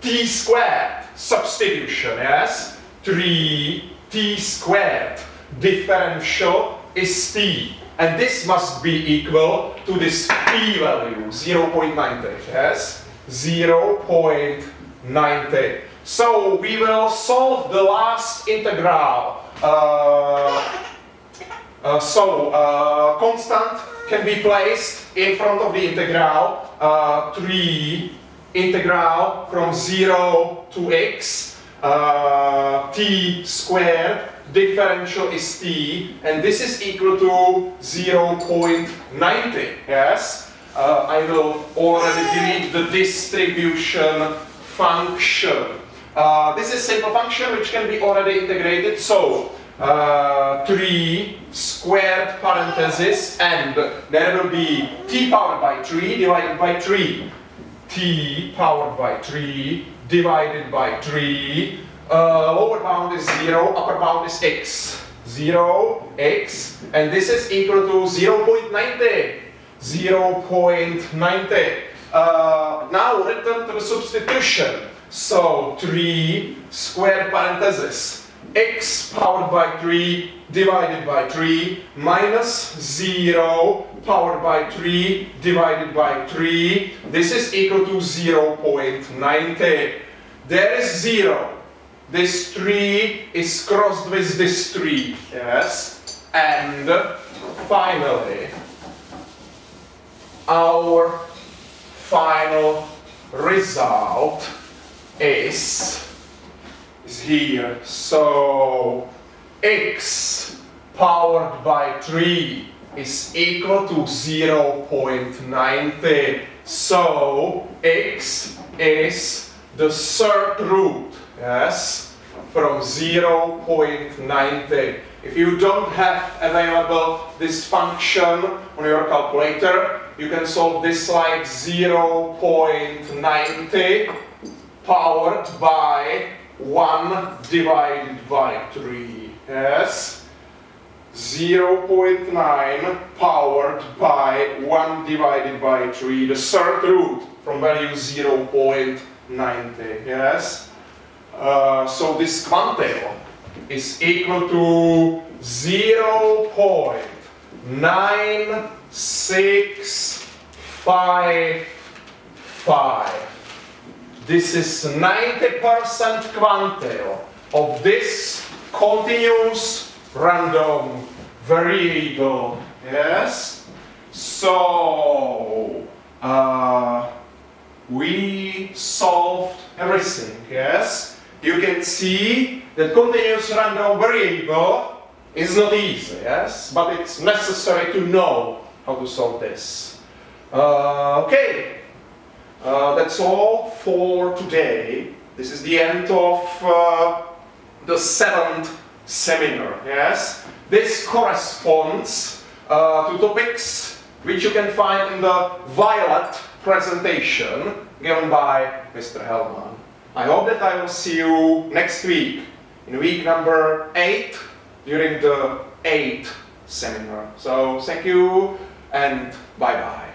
t squared substitution, yes? 3 t squared differential is t, and this must be equal to this p value 0.90, yes? 0.90. So we will solve the last integral. Constant can be placed in front of the integral. 3 integral from 0 to x, t squared, differential is t, and this is equal to 0.90, yes? I will already delete the distribution function. This is simple function which can be already integrated, so 3 squared parenthesis, and there will be t powered by 3 divided by 3. T powered by 3 divided by 3. Lower bound is 0, upper bound is x. 0, x, and this is equal to 0.90. 0.90. Now return to the substitution. So 3 squared parenthesis, x powered by 3 divided by 3 minus 0 powered by 3 divided by 3. This is equal to 0.90. There is 0. This 3 is crossed with this 3. Yes. And finally, our final result is here. So x powered by 3 is equal to 0.90. So x is the third root, yes, from 0.90. If you don't have available this function on your calculator, you can solve this like 0.90 powered by 1 divided by 3. Yes? 0.9 powered by 1 divided by 3, the third root from value 0.90. Yes? So this quantile is equal to 0.9655. This is 90% quantile of this continuous random variable. Yes? So we solved everything. Yes? You can see that continuous random variable is not easy, yes? But it's necessary to know how to solve this. Okay, that's all for today. This is the end of the 7th seminar, yes? This corresponds to topics which you can find in the violet presentation given by Mr. Hellman. I hope that I will see you next week, in week number 8, during the 8th seminar. So thank you and bye-bye.